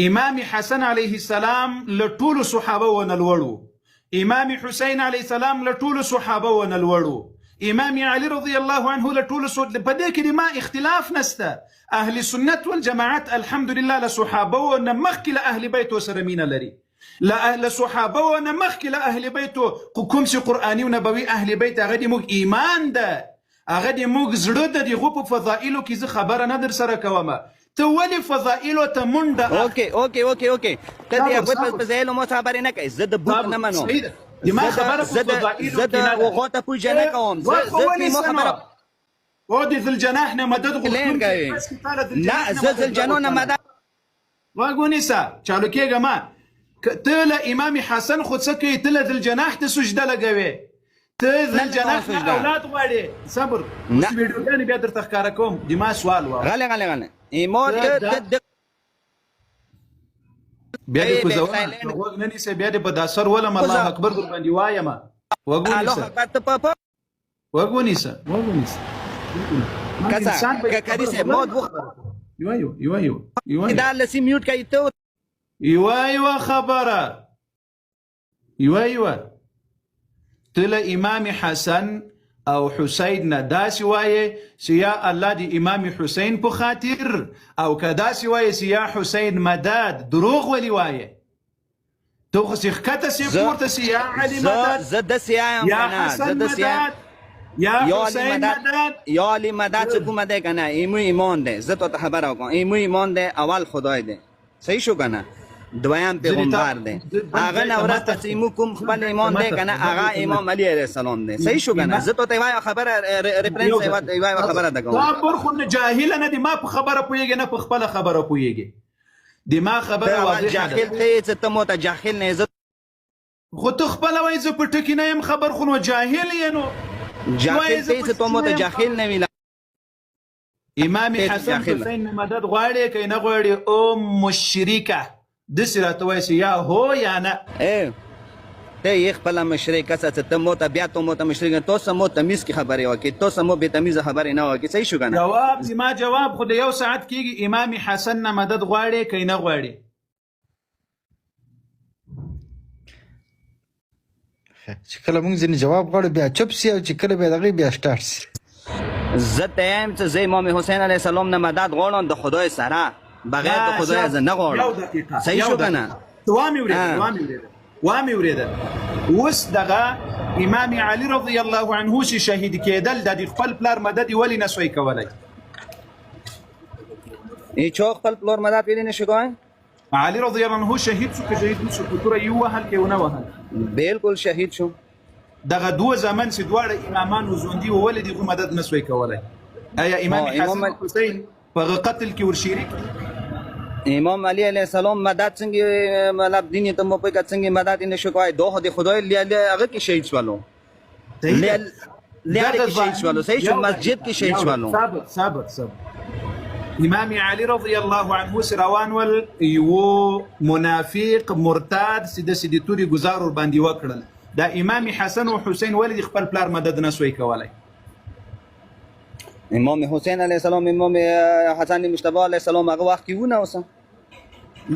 امام حسن علیه السلام له ټولو صحابه ونه لوړ و امام حسین علیه السلام له ټولو صحابه ونه لوړ و امام علي رضی الله عنه له ټولو په دې کې ما اختلاف نشته اهل سنت والجماعت الحمدلله له صحابه ونه مخکې له اهل بیت سره مینه لري له صحابه ونه مخکې له اهل بیت کوم چې قرآني و نبوي اهل بیت هغه د موږ ایمان ده هغه د موږ زړه ده د هغو په فضایلو کې زه خبره نه در سره کوم ته ولې فضائلو ته منډه اوکې ته د یو په فضایلو مو خبرې نه کوي زه د بوت نه منم ما خبره په فضائلو زه د هغو ته پوجا نه کوم زه مو خبره او د ذوالجناح نه مدد غوښتونکی نه زه ذوالجناح نه مدد غوږ ونیسه چالو کېږه ما ته له امام حسن خو څه کوې ته له ذوالجناح ته سجده لګوې ته ذوالجناح نه اولاد غواړې صبر اوس ویډیوګانې بیا درته ښکاره کوم د ما سوال وه غلی ایمان بیا دې په غوږ نه نیسه بیا دې په دا سر ولم الله اکبر در باندې وایم غوږ ونیسه دا لسی میوټ کوي ته یوه خبره ته له امام حسن او حسین نه داسې وایې چې یا الله د امام حسین په خاطر او که داسې وایې چې یا حسین مدد دروغ ولې وایې ته خو چې ښکته سې پورته سې یا علي مدد زه داسې وایم یا حسن مدد یا حسین مدد یا علی مدد چې کومه دی که نه ایمو ایمان دی زه ته خبره وکړم ایمو ایمان دی اول خدای دی صحیح شو که نه دویم پیغمبر دی هغه نه وروسته چې موږ کوم خپل ایمان دی که نه هغه امام علی علیه السلام دی صحیح شو که نه زه ته یوه خبره ریفرنس یوه خبره ده کوم تا پر خو نه جاهله نه دی ما په خبره پوهېږې نه په خپله خبره پوهېږې د ما خبره واضحه ده جاهل ته یې چې ته مو ته جاهل نه زه خو ته خپله وایې زه په ټکي نه یم خبر خو نو جاهل یې نو جاهل ته یې چې ته مو ته جاهل نه وي امام حسن حسین نه مدد غواړې که نه غواړې او مشرکه داسې راته وایې چې یا هو یا نه ته یې خپله مشرک هسه چې ته مو ته بیا ته مو ته مشرک تاسو مو تمیز کې خبرې وکړې تاسو مو بې تمیزه خبرې نه وکړې صحیح شو که نه زما جواب خو د یو ساعت کېږي امام حسن نه مدد غواړې که نه غواړې چې کله موږ ځینې جواب غواړو بیا چپ سي او چې کله بیا دغې بیا سټارټ سي زه ته یم چې زه امام حسین علیه السلام نه مدد غواړم د خدای سره بغیر د خدای زه نه غواړم صحیح شو که نه وامې ورېده اوس دغه امام علي رضی الله عنه چې شهید کېدل د خپل پلار مدد یې ولې نه سوی کولی هیڅوک خپل پلار مدد ولې نشي کولی علي رضی الله عنه شهید شو که شهید نشو په توره یې ووهل که یې ونه وهل بالکل شهید شو دغه دوه زمن چې دواړه امامان ژوندي وو ولې د هغوی مدد نه سوی کولی آیا امام حسن حسین په هغه قتل کې ورشریک امام علی علیه السلام مدد څنګه مطلب دین ته مو په څنګه مدد نشو کوي دوه د خدای هغه کې شهید شولو لاره کې شهید شولو صحیح شو مسجد کې شهید شولو صبر امام علی رضی الله عنه روان ول یو منافق مرتد سیده توري گزار ور باندې وکړل دا امام حسن او حسین ولې خپل پلار مدد نه سوی کولای امام حسین علیه السلام امام حسن مجتبی علیه السلام هغه وخت کې ونه اوسه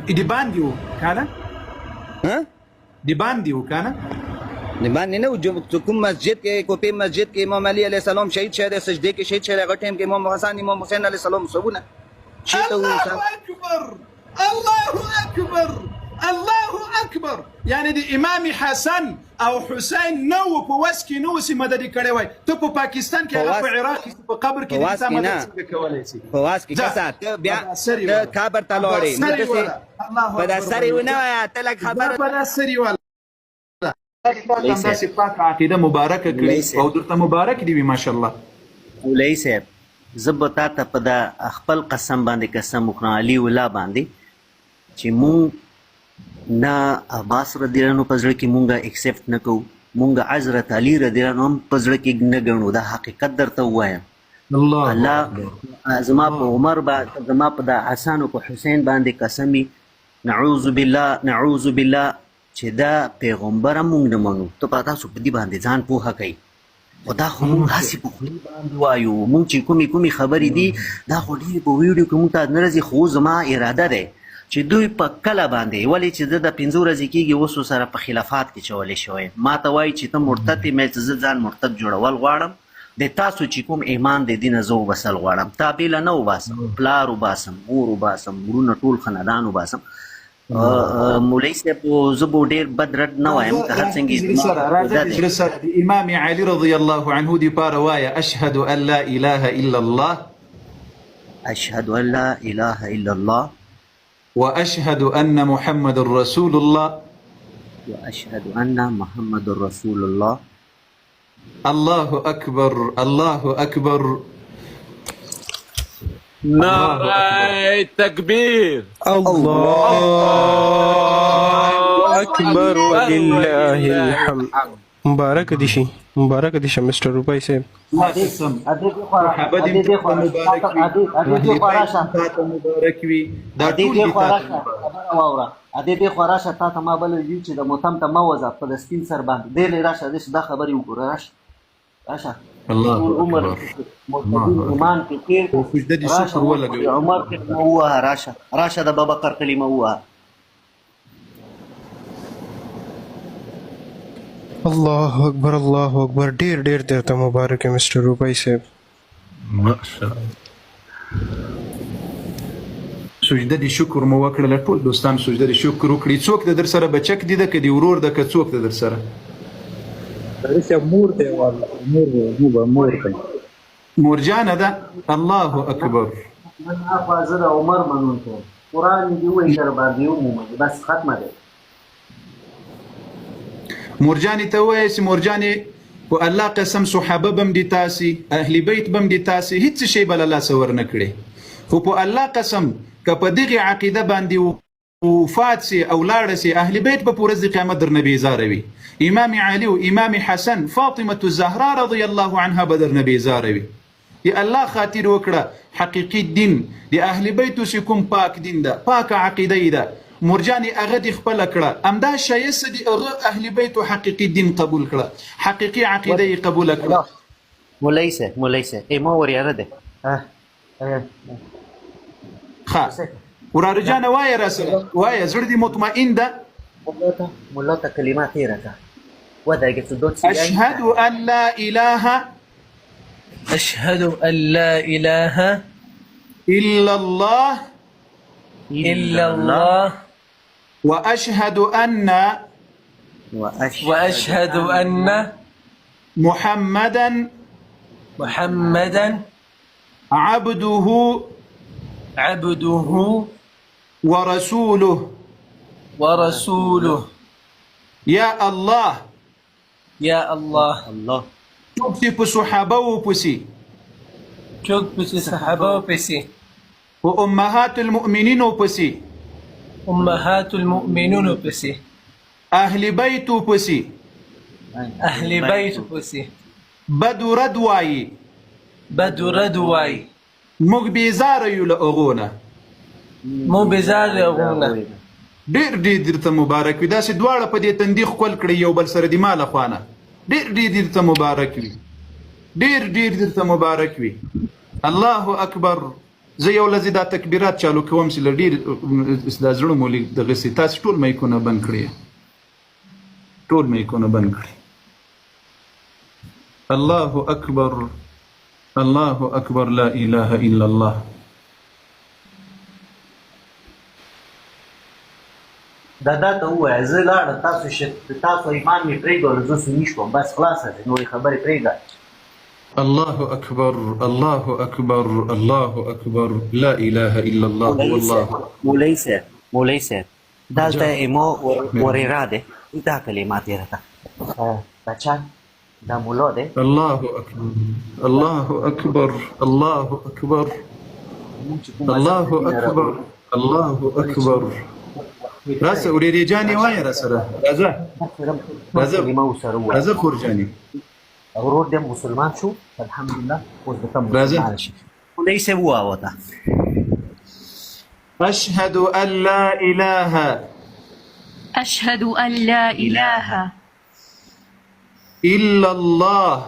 دی باندې و کنه دی باندې و کنه دی باندې نه کوم مسجد کې کوپی مسجد کې امام علی علیه السلام شهید شه د سجده کې شهید شه هغه ټیم کې امام حسن امام حسین علیه السلام سبونه الله اکبر یعنی د امام حسن او حسین نو په وس کې نو سي مدد کړي وای ته په پاکستان کې هغه په عراق کې په قبر کې د انسان مدد څنګه کولای شي په واس کې کسات بیا قبر ته لوري په دا سری ونه ته لک خبر په دا سری ولا تاسو پاک عقیده مبارکه کړی او درته مبارک دی ماشاءالله ولای صاحب زبتا ته په دا خپل قسم باندې قسم وکړه علي ولا باندې چې مونږ نه عباس رضی الله عنه په زړه کې مونږه اکسپټ نه کوو مونږه حضرت علي رضی الله عنه په زړه کې نه ګڼو دا حقیقت درته ووایم الله زما په عمر باندې زما په دا حسن او په حسین باندې قسمي نعوذ بالله چې دا پیغمبر مونږ نه منو ته په تاسو په دې باندې ځان پوهه کوي خدا خو مونږ هسې په خولې باندې وایو مونږ چې کومې خبرې دي دا خو ډېرې په ویډیو کې مونږ ته نه راځي خو زما اراده دی چې دوی په کله باندې ولې چې د 15 ورځې کېږي اوس سره په خلافات کې چولې شوی ما ته وایي چې ته مرتد یې مې زه ځان مرتد جوړول غواړم د تاسو چې کوم ایمان د دین زه وبسل غواړم تابېله نه وباسم پلار وباسم مور وباسم ورونه ټول خاندان وباسم مولوي صاحب زه به ډېر بد رد نه وایم که هر څنګه امام علي رضی الله عنه دپاره وایه اشهد ان لا اله الا الله أشهد أن لا إله إلا الله وأشهد أن محمد رسول الله وأشهد أن محمد رسول الله. الله أكبر الله أكبر. نعرة تكبير. الله أكبر ولله الحمد. مبارک دي شي مستر روپای صاحب. مبارک وي دا ټول ادې دې خو راشه تا ته ما بل ویل چې د موتم ته ما وځه په د سپین سر باندې دې لې راشه دې دا خبرې وګوره راشه الله عمر ایمان کې تیر سجده دي شکر ولګوي عمر کې هو راشه د بابا بکر کلمه هو. الله اکبر ډیر درته مبارک مستر روپای صاحب. ماشاءالله. سجده دي شکر مو وکړه ټول دوستان سجده دي شکر وکړي. څوک د در سره بچک دي د کدي ورور د ک څوک د در سره مور دی والله مور کوي مور جان ده. الله اکبر. من حافظ عمر منون ته قران دی وای در باندې عموما بس ختمه ده. مورجانی ته وای سي مورجانی او الله قسم صحابه بم دي تاسي اهل بیت بم دي تاسي هیڅ شی بل الله سور نه کړي خو په الله قسم ک په دغه عقیده باندې وفات سي او لاړ سي اهل بیت په پورز قیامت در نبی زاروي. امام علي او امام حسن فاطمه الزهراء رضی الله عنها بدر نبی زاروي. یا الله خاطر وکړه حقيقي دین دی اهل بیت سي کوم پاک دین ده پاک عقیده ده مرجانی هغه د خپل کړه امدا شایسته دی هغه اهل بیت او حقيقي دین قبول کړه حقيقي عقیده قبول کړه. مولایسه ما وريره ده خاص ورارجان وای رسول وای زړه دي مطمئن ده مولاته کلمات یې راته وداګه صدوت اشهد ان لا اله الا الله واشهد ان محمدا عبده ورسوله. يا الله چوک سی په صحابه و پسی و امهات المؤمنین و پسی اهل بیت و پسی بدو رد وایی موږ بیزاره یو له هغونه ډېر درته مبارک وي. داسې دواړه په دې تندي ښکل کړي یو بل سره د ماله خوانه ډېر درته مبارک وي ډېر درته مبارک وي. الله اکبر. زه یو لزی دا تکبیرات چالو کوم چې ډېر دا زړه مو دغه سي تاسو ټول مایکونه بند کړي الله اکبر الله اکبر لا اله الا الله. دا ته وای زه لاړ تاسو ایمان می پرېږدول زه سني شوم بس خلاصه ده نورې خبرې پرېږده. الله اکبر الله اکبر الله اکبر لا اله الا الله والله. مولوي صاحب دلته ایمو ورېرا ده دا کلمات یې راته بچا دا مولا ده. الله اکبر الله اکبر الله اکبر الله اکبر الله اکبر. راسه ورېری جاني وای را سره راځه خورجاني ورور دې مسلمان شو الحمدلله اوس د کوم مسلمان شي وليس هو وتا. اشهد ان لا اله الا الله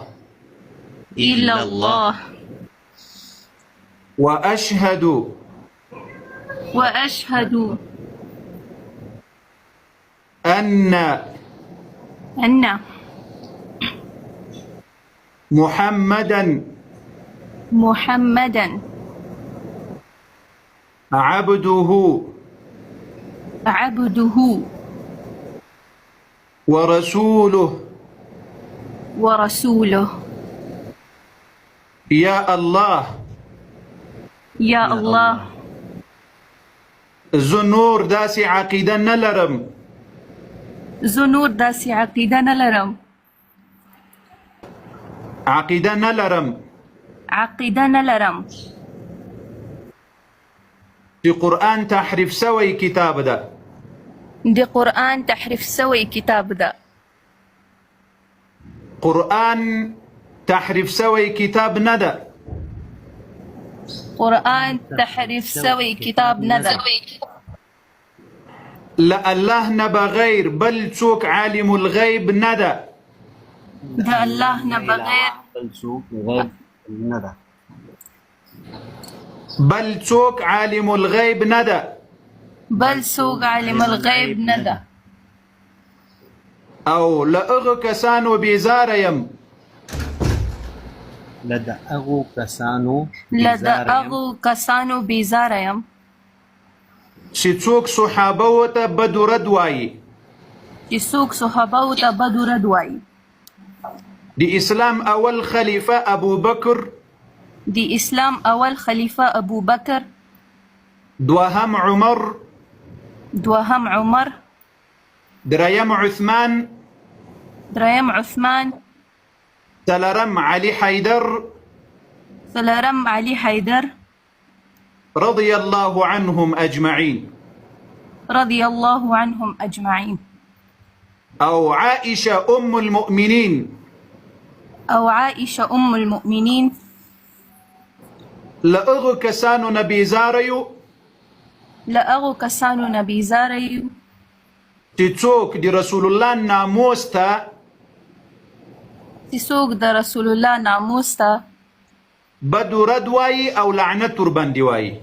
واشهد أن محمدا عبده ورسوله. يا الله یا الله زه نور داسې عقیده نه لرم زه نور داسې عقیده نه لرم عقیده نه لرم عقیده نه لرم چې قرآن تحریف سوی کتاب ده د قرآن تحریف سوی کتاب ده قرآن تحریف سوی کتاب نه ده قرآن تحریف سوی کتاب نه ده له الله نه بغیر بل څوک عالم الغیب نه ده د الله نه بغیر بل څوک غیب نه ده بل څوک عالم الغیب نه ده بل څوک عالم الغیب نه ده او له هغو کسانو بیزاره یم له د هغو کسانو بیزاره یم چې څوک صحابه ورته بد و رد وایي د اسلام اول خلیفه ابو بکر دوهم عمر دریم عثمان څلرم علي حیدر رضي الله عنهم أجمعين أو عائشة أم المؤمنين لأغو كسانو نبي زاريو تتوك دي رسول الله ناموستا بدو ردواي أو لعنة وربندي واي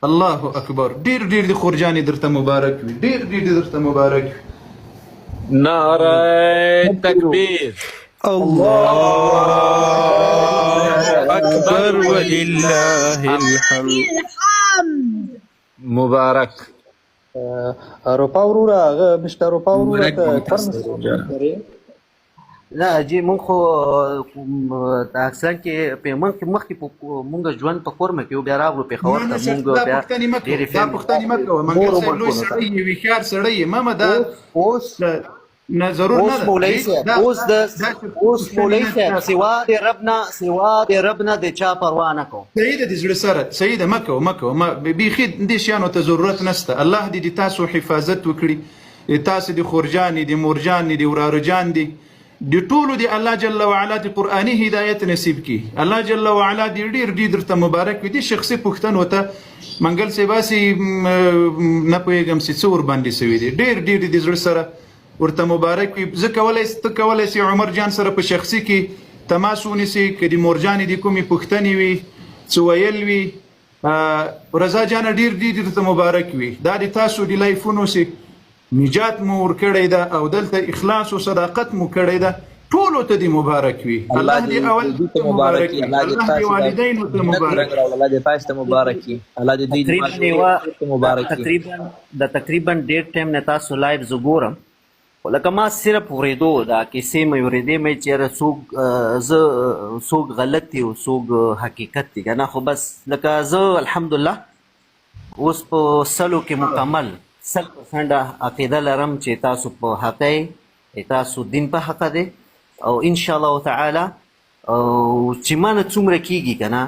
الله أكبر دير دي خرجاني درت مبارك دير درت مبارك نعرة تكبير الله أكبر ولله الحمد مبارك اروپا ورور هغه مشت اروپا ورور ته لا جی مونږ خو اکثر کې په مخکې مونږ ژوند په کورمه کې بیا راغلو په خبر ته مونږ بیا دا پښتني مکه منګل صاحب لوی سړی وی خيار سړی ماما دا اوس نه ضرور نه اوس مولوی صاحب سوا د ربنا د چا پروا نه کو سید د زړه سره سید مکه ما بيخي د شانو ته ضرورت نشته الله دې تاسو حفاظت وکړي تاسو د خورجان دي مورجان دي ورارجان دي د ټولو دی الله جل وعلا د قرآنی هدایت نصیب کی الله جل وعلا ډیر درته مبارک وي دي شخصي پښتنو ته منګل سیباسي نه پوهېږم چې څه ورباندې سوي دي ډیر د زړه سره ورته مبارک وي زه کولی سي عمر جان سره په شخصي کې تماس ونیسي که د مورجانې د کومې پوښتنې وي څه ویل وي رضا جانه ډیر درته مبارک وي دا د تاسو د لایفونو سي نجات مو ورکړی ده او دلته اخلاص او صداقت مو کړی ده ټولو ته دې مبارک وي الله دې اول مبارک وي الله دې والدینو ته مبارک الله دې تاسو ته مبارک وي الله دې دې مبارک وي تقریبا ډېر ټایم نه تاسو لایو زه ګورم لکه ما صرف اورېدو دا کیسې مې اورېدې مې چېرې څوک غلط دي او څوک حقیقت دي که نه خو بس لکه زه الحمدلله اوس په سلو کې مکمل 100% عقیده لرم چې تاسو په حق یې تاسو دین په حق دی او ان شاء الله تعالی او چې ما نه څومره کیږي که نه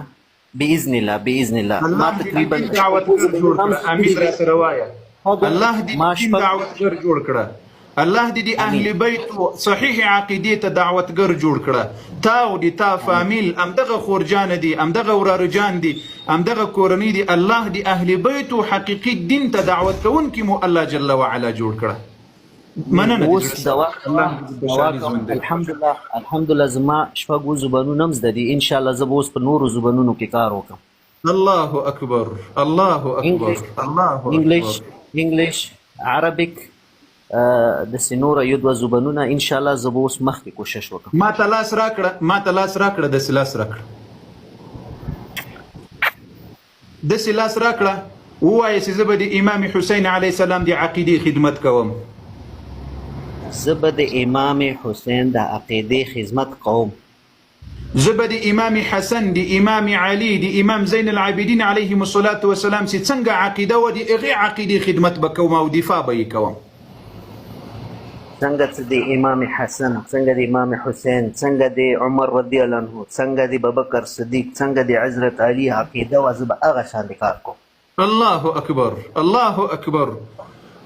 باذن الله ما تقریبا دعوت جوړ کړه امین را سره وایه الله دې دعوت جوړ کړه الله دې اهل بیت صحیح عقیده ته دعوتګر جوړ کړه تا او دې تا فامیل امدغه خورجان دي امدغه ورارجان دي امدغه کورنۍ دي الله دې اهل بیت حقیقي دین ته دعوت کوونکي مو الله جل وعلا جوړ کړه مننه اوس دوا الحمدلله زما شپږ زبانونه هم زده دي ان شاء الله زه به اوس په نورو زبانونو کې کار وکړم الله اکبر انګلیش عربیک د سينوره یو دوه زبانونه ان شاء الله زه به اوس مخکې کوشش وکړم ما ته لاس راکړه داسې لاس راکړه ووایه چې زه به د امام حسین علیه السلام د عقیدې خدمت کوم زه به د امام حسین د عقیدې خدمت کوم زبد امام حسن دي امام علي دي امام زين العابدين عليهم الصلاة والسلام سي څنګه عقیده و دي اغي عقیده خدمت بکوم او دفاع به کوم څنګه دي امام حسن څنګه دي امام حسين څنګه دي عمر رضي الله عنه څنګه دي ابوبکر صدیق څنګه دي حضرت علي عقیده و زب هغه شان کار کو. الله اكبر الله اكبر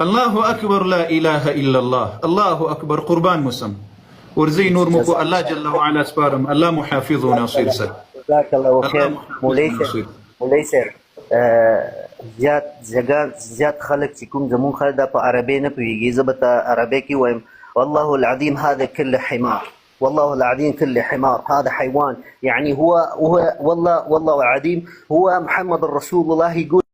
الله اكبر لا اله الا الله الله اكبر قربان مسلم ورزي نور مكو الله جل وعلا سبارم الله محافظ وناصير سر. جزاك الله خير وليس زیات خلق چې کوم زمون خلک د په عربي نه پوهیږي زه به ته عربي کې وایم والله العظيم هذا كله حمار والله العظيم كله حمار هذا حيوان يعني هو والله العظيم هو محمد رسول الله يقول